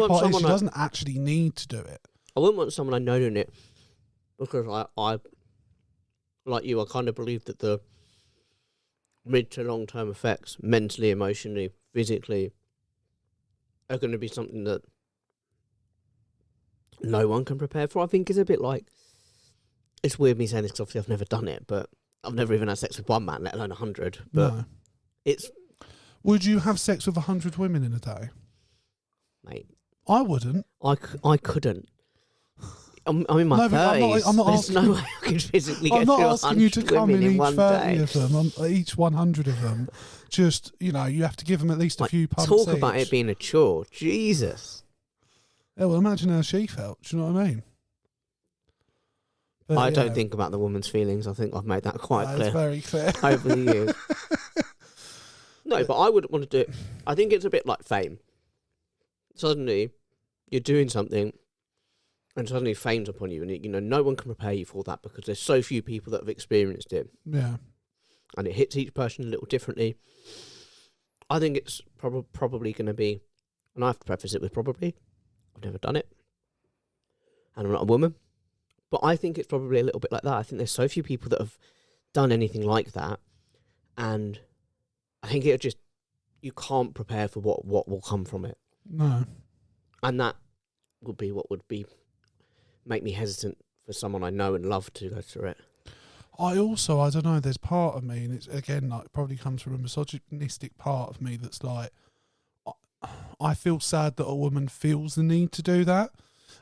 part is she doesn't actually need to do it. I wouldn't want someone I know doing it because I like you, I kind of believe that the mid to long term effects, mentally, emotionally, physically, are going to be something that no one can prepare for. I think it's a bit like, it's weird me saying this because obviously I've never done it, but I've never even had sex with one man, let alone 100. But No. it's... Would you have sex with 100 women in a day? Mate. I wouldn't. I couldn't. I'm in my 30s. I'm not There's asking, no way I could physically get I'm not through asking you to 100 come women in each one 30 day. of them, each 100 of them. Just, you have to give them at least a few pumps Talk about each. it being a chore. Jesus. Yeah, well, imagine how she felt. Do you know what I mean? But, I don't think about the woman's feelings. I think I've made that quite clear. That's very clear. Over the years. No, but I wouldn't want to do it. I think it's a bit like fame. Suddenly, you're doing something, and suddenly fame's upon you, and no one can prepare you for that because there's so few people that have experienced it. Yeah. And it hits each person a little differently. I think it's probably going to be, and I have to preface it with probably, I've never done it, and I'm not a woman, but I think it's probably a little bit like that. I think there's so few people that have done anything like that, and I think you can't prepare for what will come from it. No. And that would be what would make me hesitant for someone I know and love to go through it. I don't know, there's part of me, and it's, again, like, it probably comes from a misogynistic part of me that's like, I feel sad that a woman feels the need to do that.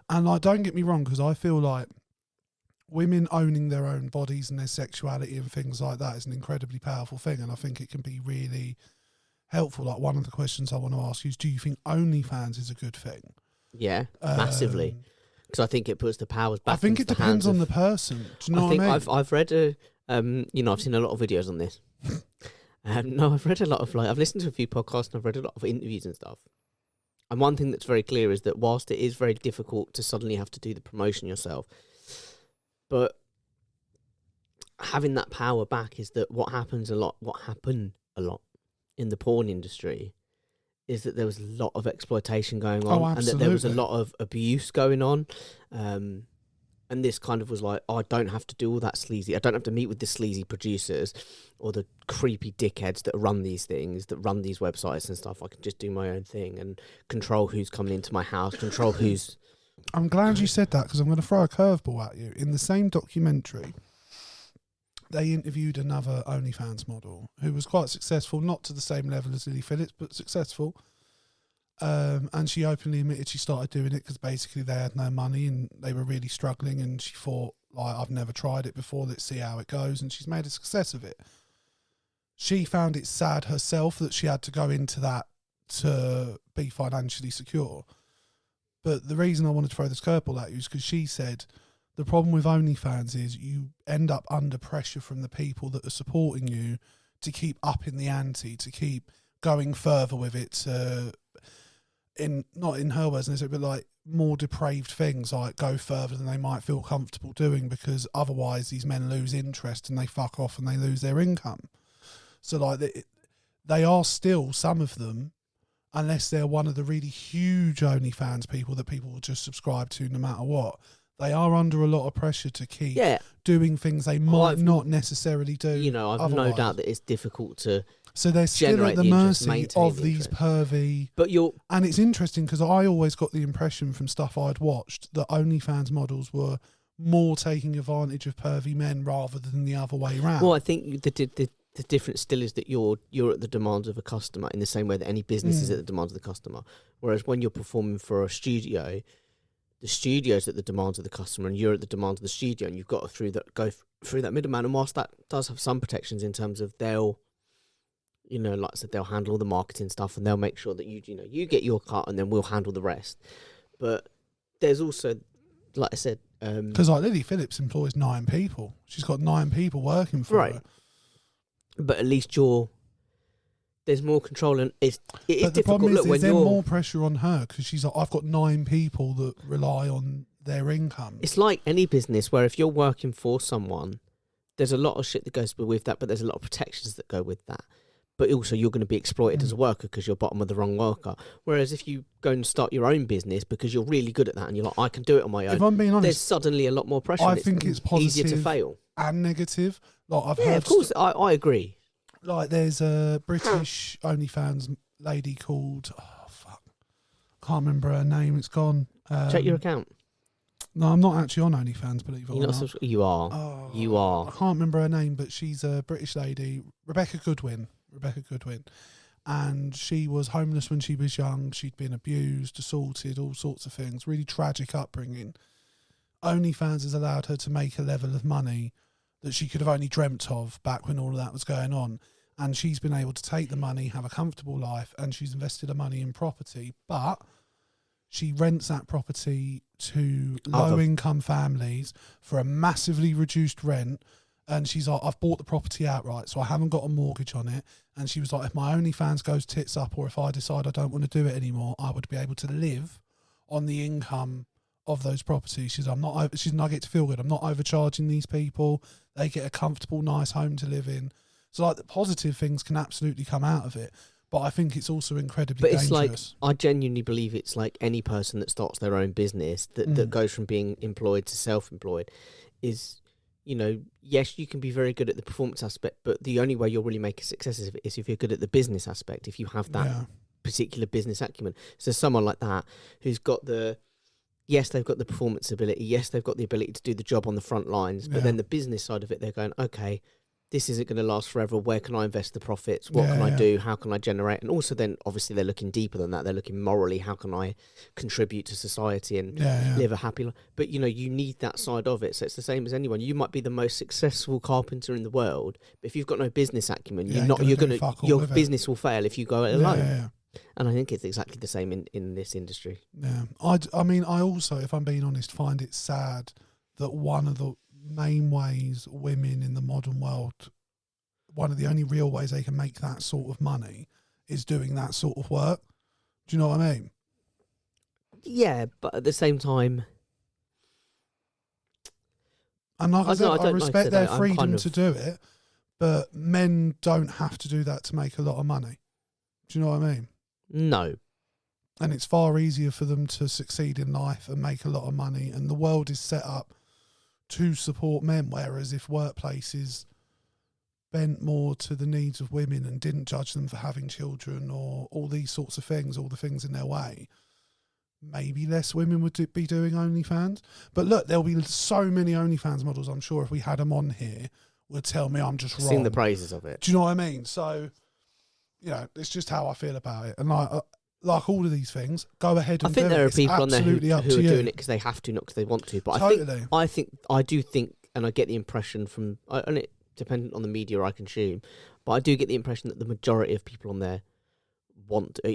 And, like, don't get me wrong, because I feel like women owning their own bodies and their sexuality and things like that is an incredibly powerful thing, and I think it can be really helpful. Like, one of the questions I want to ask you is, do you think OnlyFans is a good thing? Yeah, massively. Because I think it puts the powers back. I think it depends on the person. Do you know what I mean? I've read I've seen a lot of videos on this. No, I've read a lot of I've listened to a few podcasts and I've read a lot of interviews and stuff. And one thing that's very clear is that whilst it is very difficult to suddenly have to do the promotion yourself, but having that power back is that what happened a lot in the porn industry is that there was a lot of exploitation going on, and that there was a lot of abuse going on. And this kind of was like, I don't have to do all that sleazy. I don't have to meet with the sleazy producers or the creepy dickheads that run these things, that run these websites and stuff. I can just do my own thing and control who's coming into my house, control who's... I'm glad you said that, because I'm going to throw a curveball at you. In the same documentary, they interviewed another OnlyFans model who was quite successful, not to the same level as Lily Phillips, but successful. And she openly admitted she started doing it because basically they had no money and they were really struggling, and she thought, like, I've never tried it before, let's see how it goes, and she's made a success of it. She found it sad herself that she had to go into that to be financially secure. But the reason I wanted to throw this curveball at you is because she said the problem with OnlyFans is you end up under pressure from the people that are supporting you to keep upping the ante, to keep going further with it, not in her words, but like more depraved things, like go further than they might feel comfortable doing, because otherwise these men lose interest and they fuck off and they lose their income. So like they are still, some of them, unless they're one of the really huge OnlyFans people that people will just subscribe to no matter what, they are under a lot of pressure to keep doing things they might not necessarily do. You know, I've otherwise. no doubt that it's difficult to. So they're still at the mercy of these pervy. But and it's interesting because I always got the impression from stuff I'd watched that OnlyFans models were more taking advantage of pervy men rather than the other way around. Well, I think the difference still is that you're at the demands of a customer in the same way that any business is at the demands of the customer. Whereas when you're performing for a studio, the studio's at the demands of the customer and you're at the demands of the studio, and you've got to go through that middleman. And whilst that does have some protections in terms of they'll, you know, like I said, they'll handle all the marketing stuff and they'll make sure that you get your cut and then we'll handle the rest. But there's also, like I said, because like Lily Phillips employs 9 people. She's got 9 people working for her. But at least there's more control, and it is difficult. The problem is there more pressure on her because she's like, I've got 9 people that rely on their income. It's like any business where if you're working for someone, there's a lot of shit that goes with that, but there's a lot of protections that go with that. But also you're going to be exploited as a worker because you're bottom of the rung worker. Whereas if you go and start your own business because you're really good at that and you're like, I can do it on my own. If I'm being honest, there's suddenly a lot more pressure. I think it's positive, easier to fail and negative. Like I've heard, of course, I agree. Like there's a British OnlyFans lady called can't remember her name. It's gone. Check your account. No, I'm not actually on OnlyFans, believe it or not. You are. Oh, you are. I can't remember her name, but she's a British lady, Rebecca Goodwin. And she was homeless when she was young. She'd been abused, assaulted, all sorts of things. Really tragic upbringing. OnlyFans has allowed her to make a level of money that she could have only dreamt of back when all of that was going on. And she's been able to take the money, have a comfortable life, and she's invested her money in property. But she rents that property to low-income families for a massively reduced rent. And she's like, I've bought the property outright, so I haven't got a mortgage on it. And she was like, if my OnlyFans goes tits up or if I decide I don't want to do it anymore, I would be able to live on the income of those properties. She's like, I get to feel good. I'm not overcharging these people. They get a comfortable, nice home to live in. So like the positive things can absolutely come out of it. But I think it's also incredibly dangerous. But it's like, I genuinely believe it's like any person that starts their own business that goes from being employed to self-employed is, you know, yes, you can be very good at the performance aspect, but the only way you'll really make a success is if you're good at the business aspect, if you have that particular business acumen. So someone like that who's got yes, they've got the performance ability, yes, they've got the ability to do the job on the front lines, but then the business side of it, they're going, okay, this isn't going to last forever. Where can I invest the profits? What can I do? How can I generate? And also then, obviously, they're looking deeper than that. They're looking morally. How can I contribute to society and live a happy life? But, you know, you need that side of it. So it's the same as anyone. You might be the most successful carpenter in the world, but if you've got no business acumen, your business will fail if you go it alone. And I think it's exactly the same in this industry. Yeah. I mean, I also, if I'm being honest, find it sad that one of the main ways women in the modern world, one of the only real ways they can make that sort of money is doing that sort of work. Do you know what I mean? Yeah, but at the same time, and like I said, I respect their freedom to do it, but men don't have to do that to make a lot of money. Do you know what I mean? No. And it's far easier for them to succeed in life and make a lot of money, and the world is set up to support men, whereas if workplaces bent more to the needs of women and didn't judge them for having children or all these sorts of things, all the things in their way, maybe less women would be doing OnlyFans. But look, there'll be so many OnlyFans models, I'm sure if we had them on here, would tell me I'm just wrong. Sing the praises of it. Do you know what I mean? So, you know, it's just how I feel about it. And like all of these things, go ahead and do it. I think there are people on there who are doing it because they have to, not because they want to. But totally. I do think, and I get the impression from, and it dependent on the media I consume, but I do get the impression that the majority of people on there want, are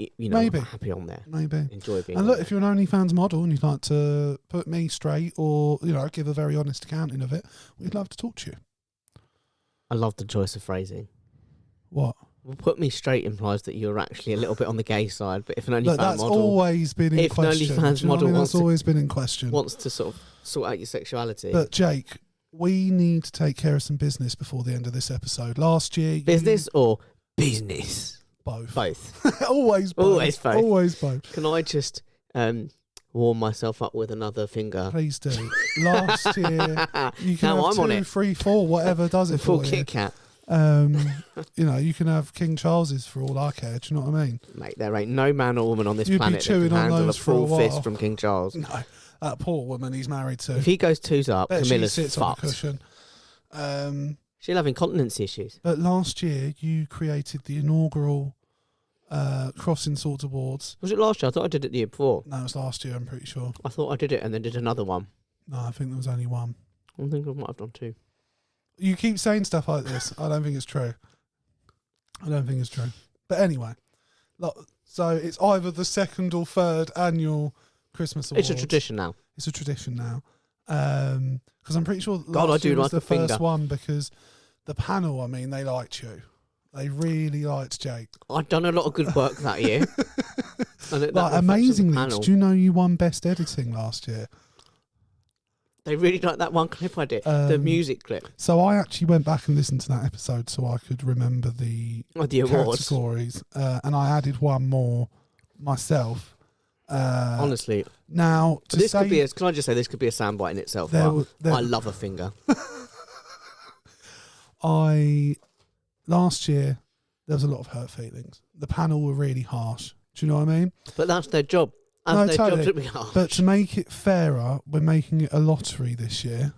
happy on there. Maybe. Enjoy being And look, if you're an OnlyFans model and you'd like to put me straight or, you know, give a very honest accounting of it, we'd love to talk to you. I love the choice of phrasing. What? Well, put me straight implies that you're actually a little bit on the gay side, but if an OnlyFans that's model, always been in question. If an OnlyFans model that's always been in question. Wants to sort of sort out your sexuality. But Jake, we need to take care of some business before the end of this episode. Last year, business or business? Both. Always both. Always both. Can I just warm myself up with another finger? Please do. Last year, you can Now have I'm on 2, it. 3, 4, whatever does it Full for you. Kit Kat. You can have King Charles's for all I care. Do you know what I mean? Mate, there ain't no man or woman on this You'd be planet that chewing can on handle a those for a full while. fist from King Charles. No, that poor woman he's married to. If he goes twos up, Bet she Camilla's sits on the fucked. cushion. She'll have incontinence issues. But last year, you created the inaugural Crossing Swords Awards. Was it last year? I thought I did it the year before. No, it was last year, I'm pretty sure. I thought I did it and then did another one. No, I think there was only one. I think I might have done 2. You keep saying stuff like this. I don't think it's true. But anyway, so it's either the 2nd or 3rd annual Christmas Awards. It's a tradition now. Because I'm pretty sure God, I last do year was like the a finger. first one because the panel, they liked you. They really liked Jake. I'd done a lot of good work that year. And Amazingly, did you know you won Best Editing last year? They really liked that one clip I did, the music clip. So I actually went back and listened to that episode so I could remember the awards. categories, and I added one more myself. Honestly, now can I just say this could be a soundbite in itself? I love a finger. Last year there was a lot of hurt feelings. The panel were really harsh. Do you know what I mean? But that's their job. No, their totally. job to be harsh. But to make it fairer, we're making it a lottery this year.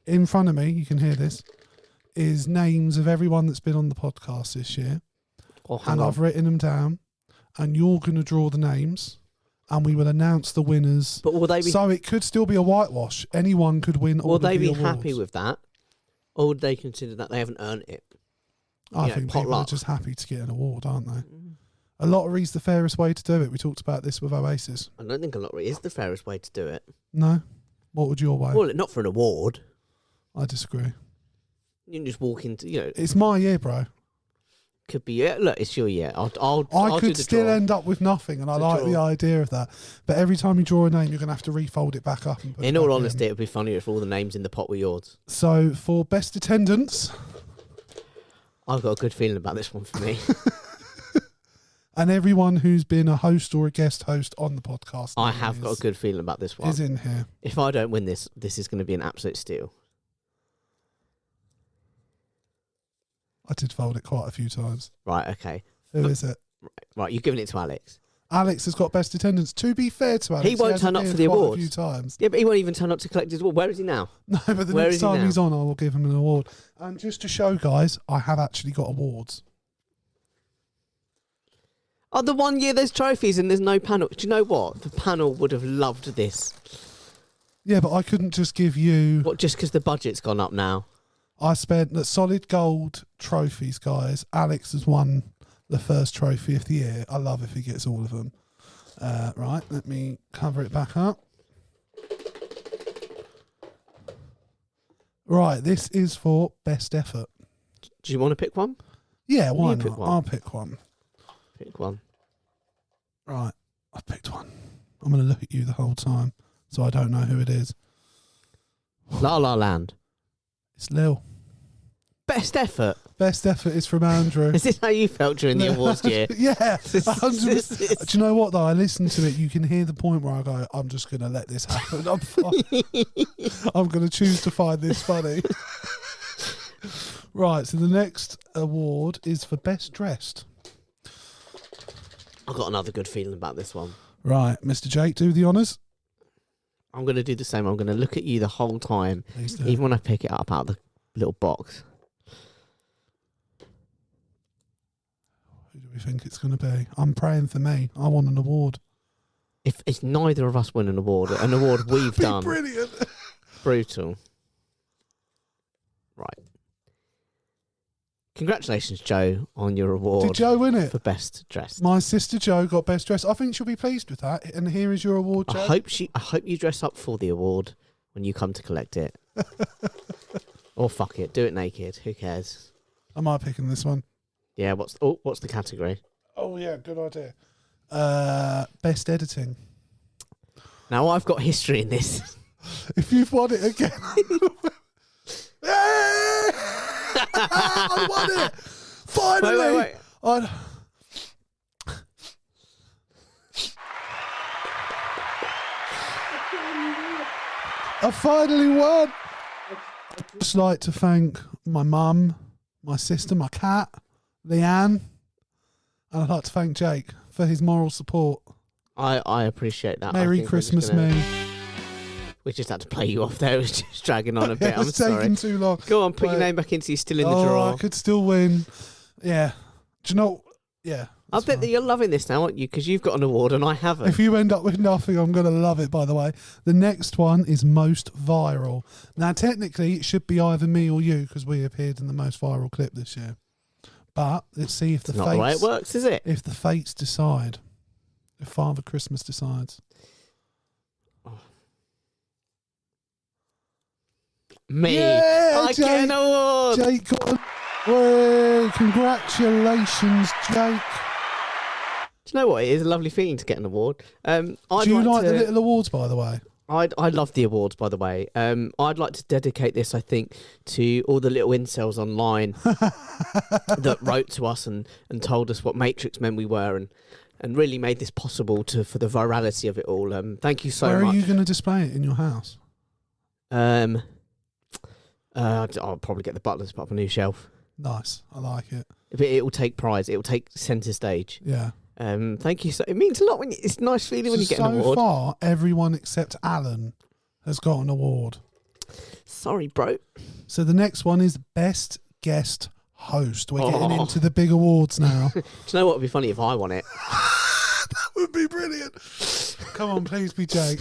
In front of me, you can hear this, is names of everyone that's been on the podcast this year. I've written them down, and you're going to draw the names, and we will announce the winners. But will they be? So it could still be a whitewash. Anyone could win. Will they be awards. happy with that, or would they consider that they haven't earned it? I think people are just happy to get an award, aren't they? A lottery's the fairest way to do it. We talked about this with Oasis. I don't think a lottery is the fairest way to do it. No? What would your way? Well, not for an award. I disagree. You can just walk into, It's my year, bro. Could be, look, it's your year. I'll could still end up with nothing, and I like the idea of that. But every time you draw a name, you're going to have to refold it back up. And in all honesty, it would be funnier if all the names in the pot were yours. So, for best attendance... I've got a good feeling about this one for me. And everyone who's been a host or a guest host on the podcast. I have got a good feeling about this one. Is in here. If I don't win this, this is going to be an absolute steal. I did fold it quite a few times. Right, okay. Who is it? Right, you're giving it to Alex. Alex has got best attendance. To be fair to Alex, he won't turn up for the awards awards. a few times. Yeah, but he won't even turn up to collect his award. Where is he now? No, but the next time he's on, I will give him an award. And just to show, guys, I have actually got awards. Oh, the 1 year there's trophies and there's no panel. Do you know what? The panel would have loved this. Yeah, but I couldn't just give you... What, just because the budget's gone up now? I spent the solid gold trophies, guys. Alex has won the first trophy of the year. I love if he gets all of them. Right, let me cover it back up. Right, this is for best effort. Do you want to pick one? Yeah, why not? I'll pick one. Pick one. Right, I've picked one. I'm going to look at you the whole time, so I don't know who it is. La La Land. It's Lil. Best effort. Best effort is from Andrew. Is this how you felt during the awards year? Yeah, 100%. Do you know what, though? I listened to it. You can hear the point where I go, I'm just going to let this happen. I'm going to choose to find this funny. Right, so the next award is for best dressed. I've got another good feeling about this one. Right, Mr. Jake, do the honours. I'm going to do the same. I'm going to look at you the whole time, even when I pick it up out of the little box. Who do we think it's going to be? I'm praying for me. I want an award. If neither of us win an award we've done. Brilliant. Brutal. Right. Congratulations, Joe, on your award. Did Joe win it? For best dressed. My sister Jo got best dressed. I think she'll be pleased with that. And here is your award, Joe. I hope you dress up for the award when you come to collect it. Or fuck it, do it naked. Who cares? Am I picking this one? Yeah. What's the category? Oh yeah, good idea. Best editing. Now I've got history in this. If you've won it again. I won it! Finally! Wait. I finally won. I'd just like to thank my mum, my sister, my cat, Leanne, and I'd like to thank Jake for his moral support. I appreciate that. Merry Christmas, me. We just had to play you off there. It was just dragging on a bit. It was I'm taking sorry. too long. Go on, put your name back in so you're still in the Oh, draw. I could still win. Yeah. Do you know? Yeah. I bet that you're loving this now, aren't you? Because you've got an award and I haven't. If you end up with nothing, I'm going to love it, by the way. The next one is most viral. Now, technically, it should be either me or you because we appeared in the most viral clip this year. But let's see if the It's not the way it works, is it? If the fates decide. If Father Christmas decides. Me. Yeah, I get an award. Jake got an award. Congratulations, Jake. Do you know what? It is a lovely feeling to get an award. Do you like the little awards, by the way? I love the awards, by the way. I'd like to dedicate this, I think, to all the little incels online that wrote to us and told us what Matrix men we were and really made this possible for the virality of it all. Thank you so much. Where are you going to display it in your house? I'll probably get the butlers to put up a new shelf. Nice. I like it. It will take prize. It will take centre stage. Yeah. Thank you. So it means a lot when it's a nice feeling when you get an award. So far, everyone except Alan has got an award. Sorry, bro. So the next one is best guest host. We're getting into the big awards now. Do you know what would be funny if I won it? That would be brilliant. Come on, please be Jake.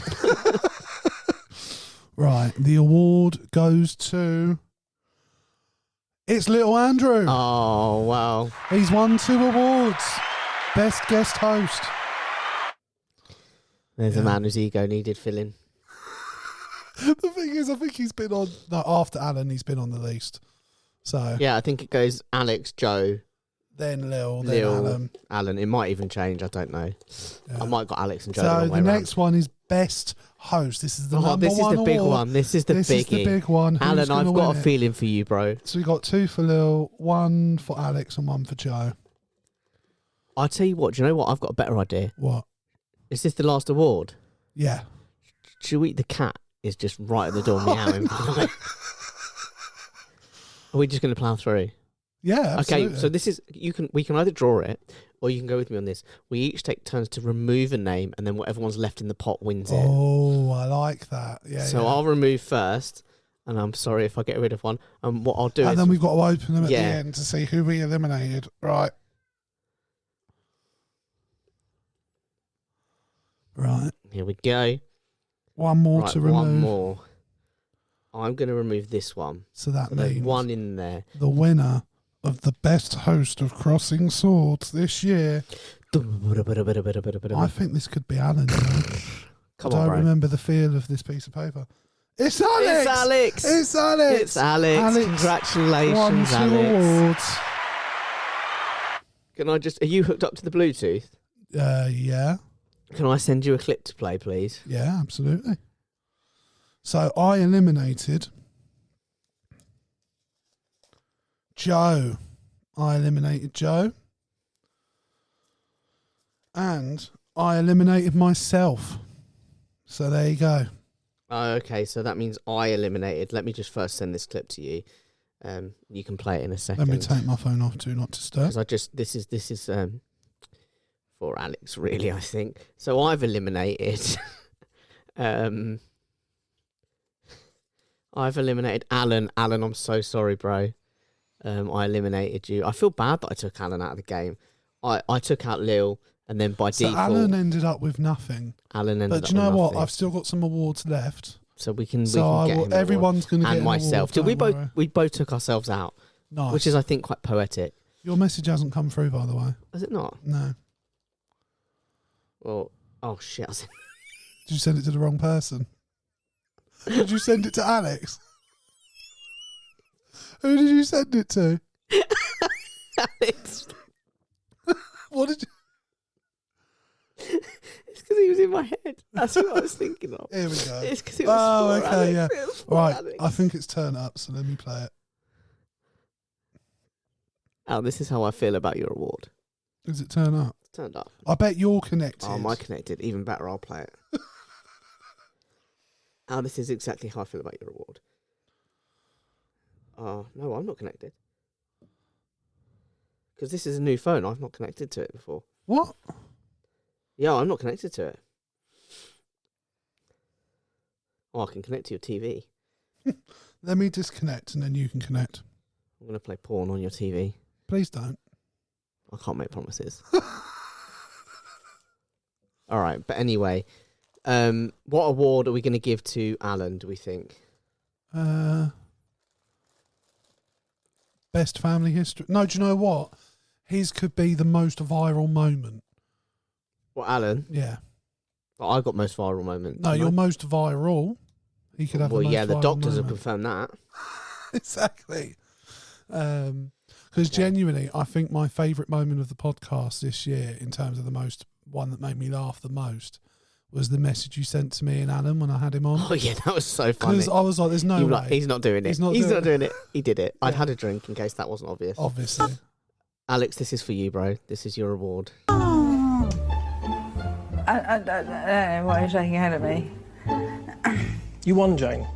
Right, the award goes to... It's little Andrew. Oh, wow. He's won 2 awards. Best guest host. There's a man whose ego needed filling. The thing is, I think he's been on... No, after Alan, he's been on the least. So Yeah, I think it goes Alex, Joe, then Lil, then Alan. It might even change, I don't know. Yeah. I might have got Alex and Joe So the the next one is best host. This is the number this is one the big award. one. This is the This biggie. is the big one. Who's Alan, gonna I've got win a it? feeling for you, bro. So we got 2 for Lil, 1 for Alex, and 1 for Joe. I'll tell you what, do you know what? I've got a better idea. What? Is this the last award? Yeah. Chewy the cat is just right at the door meowing. Are we just going to plough through? Yeah, absolutely. Okay, so this is we can either draw it or you can go with me on this. We each take turns to remove a name and then whatever one's left in the pot wins it. Oh, I like that. Yeah. So yeah. I'll remove first, and I'm sorry if I get rid of one. And what I'll do is... And then we've got to open them at the Yeah. end to see who we eliminated. Right. Right. Here we go. One more Right, to remove. one more. I'm going to remove this one. So that So there's means one in there. the winner of the best host of Crossing Swords this year. I think this could be Alan. You know? Come I on, don't bro. remember the feel of this piece of paper. It's Alex! It's Alex! It's Alex! It's Alex. Alex Congratulations, won 2 Alex. awards. Can I just... Are you hooked up to the Bluetooth? Yeah. Can I send you a clip to play, please? Yeah, absolutely. So I eliminated Joe. I eliminated Joe. And I eliminated myself. So there you go. Oh, okay, so that means I eliminated. Let me just first send this clip to you. You can play it in a second. Let me take my phone off, do not disturb. Because this is for Alex, really, I think. So I've eliminated I've eliminated Alan. Alan, I'm so sorry, bro. I eliminated you. I feel bad that I took Alan out of the game. I took out Lil, and then by default, Alan ended up with nothing. Alan ended But up do you know with what? nothing. I've still got some awards left. So we can So get him an award. everyone's going to get and an myself. award, Did don't worry. we both took ourselves out, Nice. which is I think quite poetic. Your message hasn't come through, by the way. Is it not? No. Well, oh shit! Did you send it to the wrong person? Did you send it to Alex? Who did you send it to? Alex. What did you... It's because he was in my head. That's what I was thinking of. Here we go. It's because it was Oh, for okay, Alex. yeah. It was for Right, Alex. I think it's turn up, so let me play it. Oh, this is how I feel about your award. Does it turn up? It's turned up. I bet you're connected. Oh, am I connected? Even better, I'll play it. Oh, this is exactly how I feel about your award. Oh, no, I'm not connected. Because this is a new phone. I've not connected to it before. What? Yeah, I'm not connected to it. Oh, I can connect to your TV. Let me disconnect and then you can connect. I'm going to play porn on your TV. Please don't. I can't make promises. All right, but anyway, what award are we going to give to Alan, do we think? Best family history. No, do you know what? His could be the most viral moment. What, Alan? Yeah. Well, I got most viral moment. No, your most viral. He could have the most yeah, the viral doctors moment. have confirmed that. Exactly. Because genuinely, I think my favourite moment of the podcast this year, in terms of the most one that made me laugh the most, was the message you sent to me and Alan when I had him on. Oh yeah, that was so funny. Because I was like, "There's no way like, he's not doing it. He's not doing it. He did it. Yeah. I'd had a drink in case that wasn't obvious. Obviously, Alex, this is for you, bro. This is your award. I don't know why you're shaking your head at me. You won, Jane.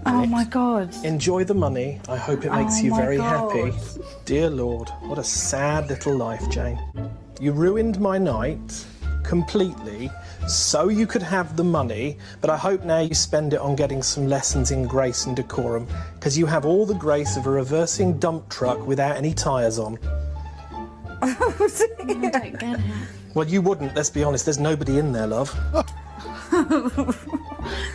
Oh my God. Enjoy the money. I hope it makes Oh you my very God. happy. Dear Lord, what a sad little life, Jane. You ruined my night completely so you could have the money, but I hope now you spend it on getting some lessons in grace and decorum, because you have all the grace of a reversing dump truck without any tyres on. I don't get it. Well, you wouldn't, let's be honest. There's nobody in there, love.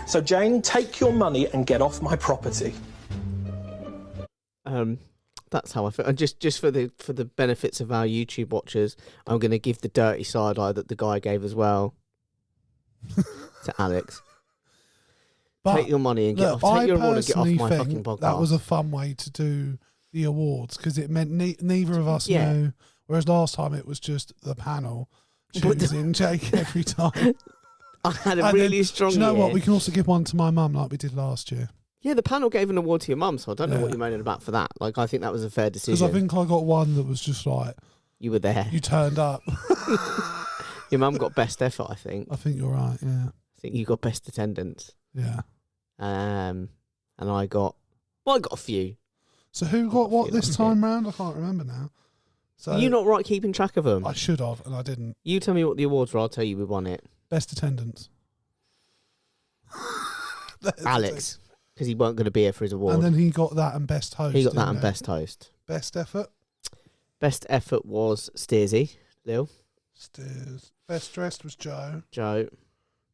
So, Jane, take your money and get off my property. That's how I feel. And just for the benefits of our YouTube watchers, I'm going to give the dirty side eye that the guy gave as well to Alex. but Take your money and get look, off. I Take your award and get off personally my think fucking podcast. that was a fun way to do the awards, because it meant neither of us Yeah. knew. Whereas last time it was just the panel choosing Jake every time. I had a And really then, strong do you know year. what? We can also give one to my mum like we did last year. Yeah, the panel gave an award to your mum, so I don't know Yeah. what you're moaning about for that. Like, I think that was a fair Because decision. I think I got one that was just like, You were there. you turned up. Your mum got best effort, I think. I think you're right, yeah. I think you got best attendance. Yeah. And I got a few. So who got what feel this like time round? I can't remember now. So Are you not right keeping track of them? I should have, and I didn't. You tell me what the awards were, I'll tell you we won it. Best attendance. Alex, because he weren't going to be here for his award. And then he got that and best host. He got that didn't and he? best host. Best effort. Best effort was Steersy, Lil, Steers. Best dressed was Joe. Joe.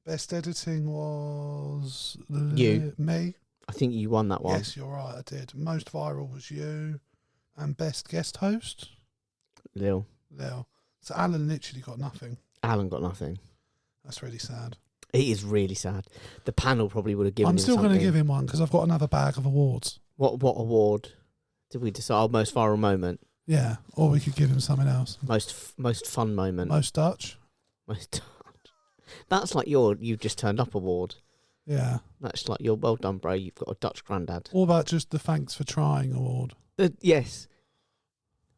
Best editing was You. Me. I think you won that one. Yes, you're right. I did. Most viral was you, and best guest host Lil. Lil. So Alan literally got nothing. Alan got nothing. That's really sad. It is really sad. The panel probably would have given I'm him still something. going to give him one because I've got another bag of awards. What award did we decide? Oh, most viral moment. Yeah, or we could give him something else. Most fun moment. Most Dutch. Most. That's like you just turned up award. Yeah. That's like your well done, bro. You've got a Dutch granddad. Or about just the thanks for trying award. Yes.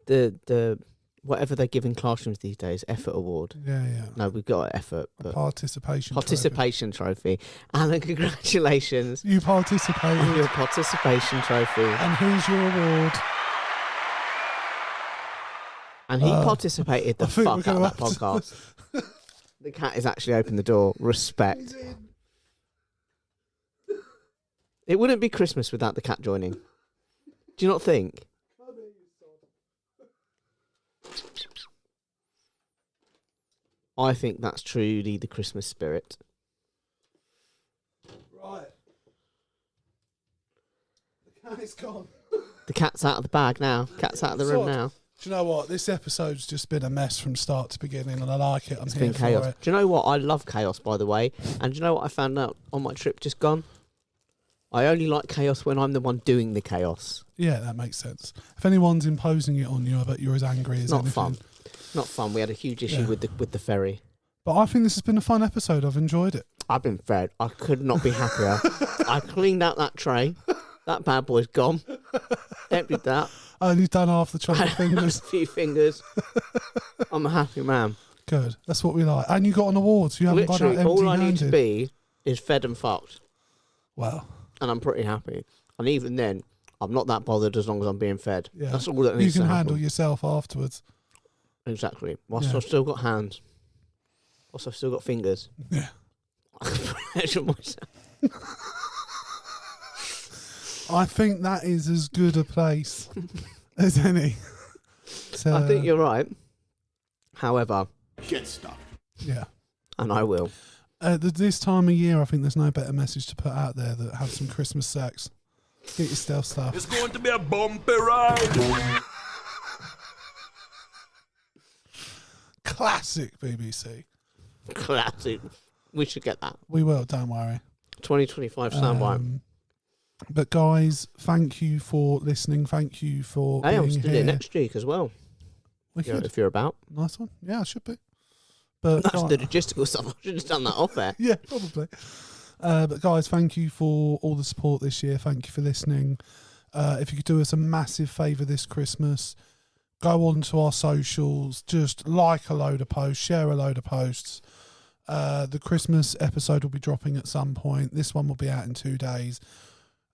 The whatever they give in classrooms these days, effort award. Yeah, yeah. No, we've got effort, A but participation trophy. Alan, congratulations. trophy. You participated. Your participation trophy. And here's your award. And he participated the I think fuck we're out of gonna that have to- podcast. The cat has actually opened the door. Respect. It wouldn't be Christmas without the cat joining. Do you not think? I think that's truly the Christmas spirit. Right. The cat is gone. The cat's out of the bag now. Cat's out of the room Sod. now. Do you know what? This episode's just been a mess from start to beginning, and I like it. I'm It's here been chaos. for it. Do you know what? I love chaos, by the way. And do you know what I found out on my trip just gone? I only like chaos when I'm the one doing the chaos. Yeah, that makes sense. If anyone's imposing it on you, I bet you're as angry as Not anything. fun. Not fun. We had a huge issue Yeah. with the ferry. But I think this has been a fun episode. I've enjoyed it. I've been fed. I could not be happier. I cleaned out that tray. That bad boy's gone. Emptied that. I only done half the I chocolate had a fingers. few fingers. I'm a happy man. Good. That's what we like. And you got an award, so you haven't Literally, got out all I need to empty-handed. be is fed and fucked. Well, and I'm pretty happy. And even then, I'm not that bothered as long as I'm being fed. yeah. That's all that You needs can to happen. handle yourself afterwards. Exactly. Whilst Yeah. I've still got hands. Whilst I've still got fingers. Yeah. I can pressure myself. I think that is as good a place as any. So, I think you're right. However, Get stuffed. Yeah. and I will. This time of year, I think there's no better message to put out there than have some Christmas sex. Get yourself stuff. It's going to be a bumpy ride. Classic BBC. Classic. We should get that. We will, don't worry. 2025 standby. But guys, thank you for listening. Thank you for Hey, I'm being still here. here next week as well. Wicked. If you're about. Nice one. Yeah, I should be. But That's the logistical stuff. I should have done that off air. yeah, probably. But guys, thank you for all the support this year. Thank you for listening. If you could do us a massive favour this Christmas, go on to our socials, just like a load of posts, share a load of posts. The Christmas episode will be dropping at some point. This one will be out in 2 days.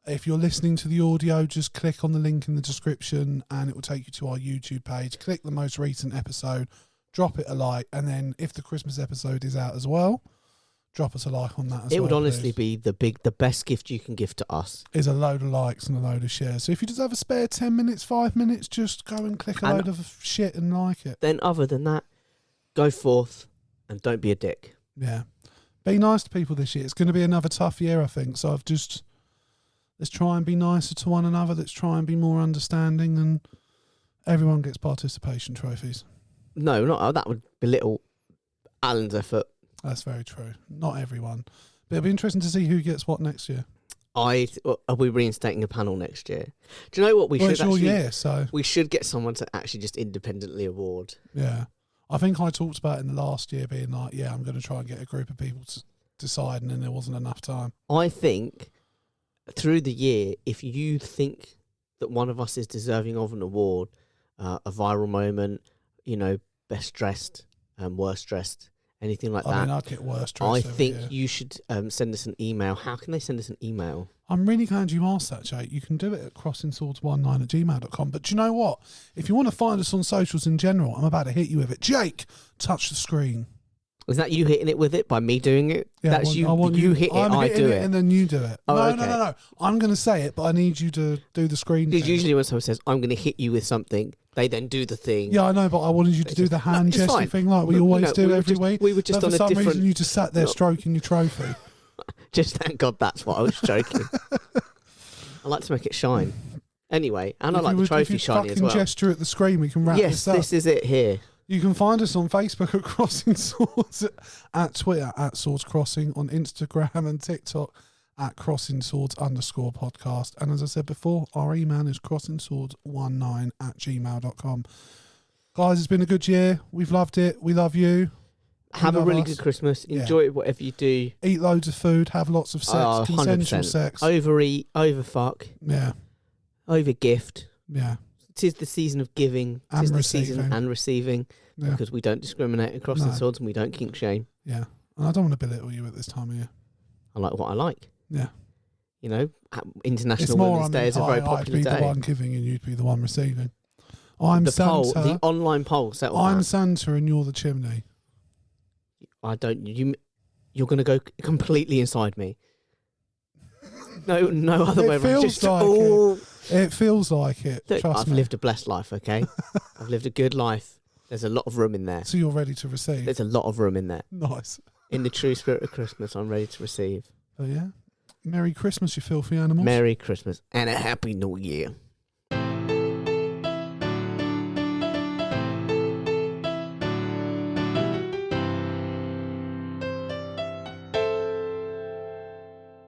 If you're listening to the audio, just click on the link in the description and it will take you to our YouTube page. Click the most recent episode, drop it a like, and then if the Christmas episode is out as well, drop us a like on that as well. It would honestly please. be the best gift you can give to us. Is a load of likes and a load of shares. So if you just have a spare 10 minutes, 5 minutes, just go and click a And- load of shit and like it. Then other than that, go forth and don't be a dick. Yeah. Be nice to people this year. It's going to be another tough year, I think. So let's try and be nicer to one another. Let's try and be more understanding, and everyone gets participation trophies. No, not that would belittle Alan's effort. That's very true. Not everyone. But it'll be interesting to see who gets what next year. Are we reinstating a panel next year? Do you know what we Well, should it's your actually? year, so We should get someone to actually just independently award. yeah. I think I talked about in the last year being like, yeah, I'm going to try and get a group of people to decide, and then there wasn't enough time. I think through the year, if you think that one of us is deserving of an award, a viral moment, best dressed, worst dressed, anything like I that, mean, I'd get worse. I think you should send us an email. How can they send us an email? I'm really glad you asked that, Jake. You can do it at CrossingSwords19@gmail.com. But do you know what? If you want to find us on socials in general, I'm about to hit you with it. Jake, touch the screen. Is that you hitting it with it by me doing it? Yeah, That's I want you hit it, I'm I hitting do it, it. and then you do it. Oh, no, okay. no. I'm going to say it, but I need you to do the screen Because thing. usually when someone says, I'm going to hit you with something, they then do the thing. Yeah, I know, but I wanted you to do the hand it's gesture fine. thing like we always do we were every just- week. we were just but on for a some different- reason you just sat there No. stroking your trophy. Just thank God that's what I was joking. I like to make it shine. Anyway, and I If like you the would- trophy if you shiny as fucking well. gesture at the screen, we can wrap Yes, this up. this is it here. You can find us on Facebook at Crossing Swords, at Twitter at Swords Crossing, on Instagram and TikTok at CrossingSwords_podcast. And as I said before, our email is CrossingSwords19@gmail.com. Guys, it's been a good year. We've loved it. We love you. Have a love really us. good Christmas. Yeah. Enjoy it, whatever you do. Eat loads of food. Have lots of sex. Oh, Consensual 100%. sex. Overeat, overfuck, Yeah. overgift. Yeah. Tis the season of giving. And Tis the receiving. season and receiving. Yeah. Because we don't discriminate across the No. swords and we don't kink shame. Yeah. And I don't want to belittle you at this time of year. I like what I like. Yeah. International Women's Day is a very popular I'd be the day. one giving and you'd be the one receiving. I'm The Santa. poll, the online poll, settle I'm that. Santa and you're the chimney. I don't. You're going to go completely inside me. No other It way around. feels Just like all. It feels like it. Look, Trust I've me. lived a blessed life. Okay, I've lived a good life. There's a lot of room in there. So you're ready to receive. There's a lot of room in there. Nice. In the true spirit of Christmas, I'm ready to receive. But yeah. Merry Christmas, you filthy animals. Merry Christmas and a Happy New Year.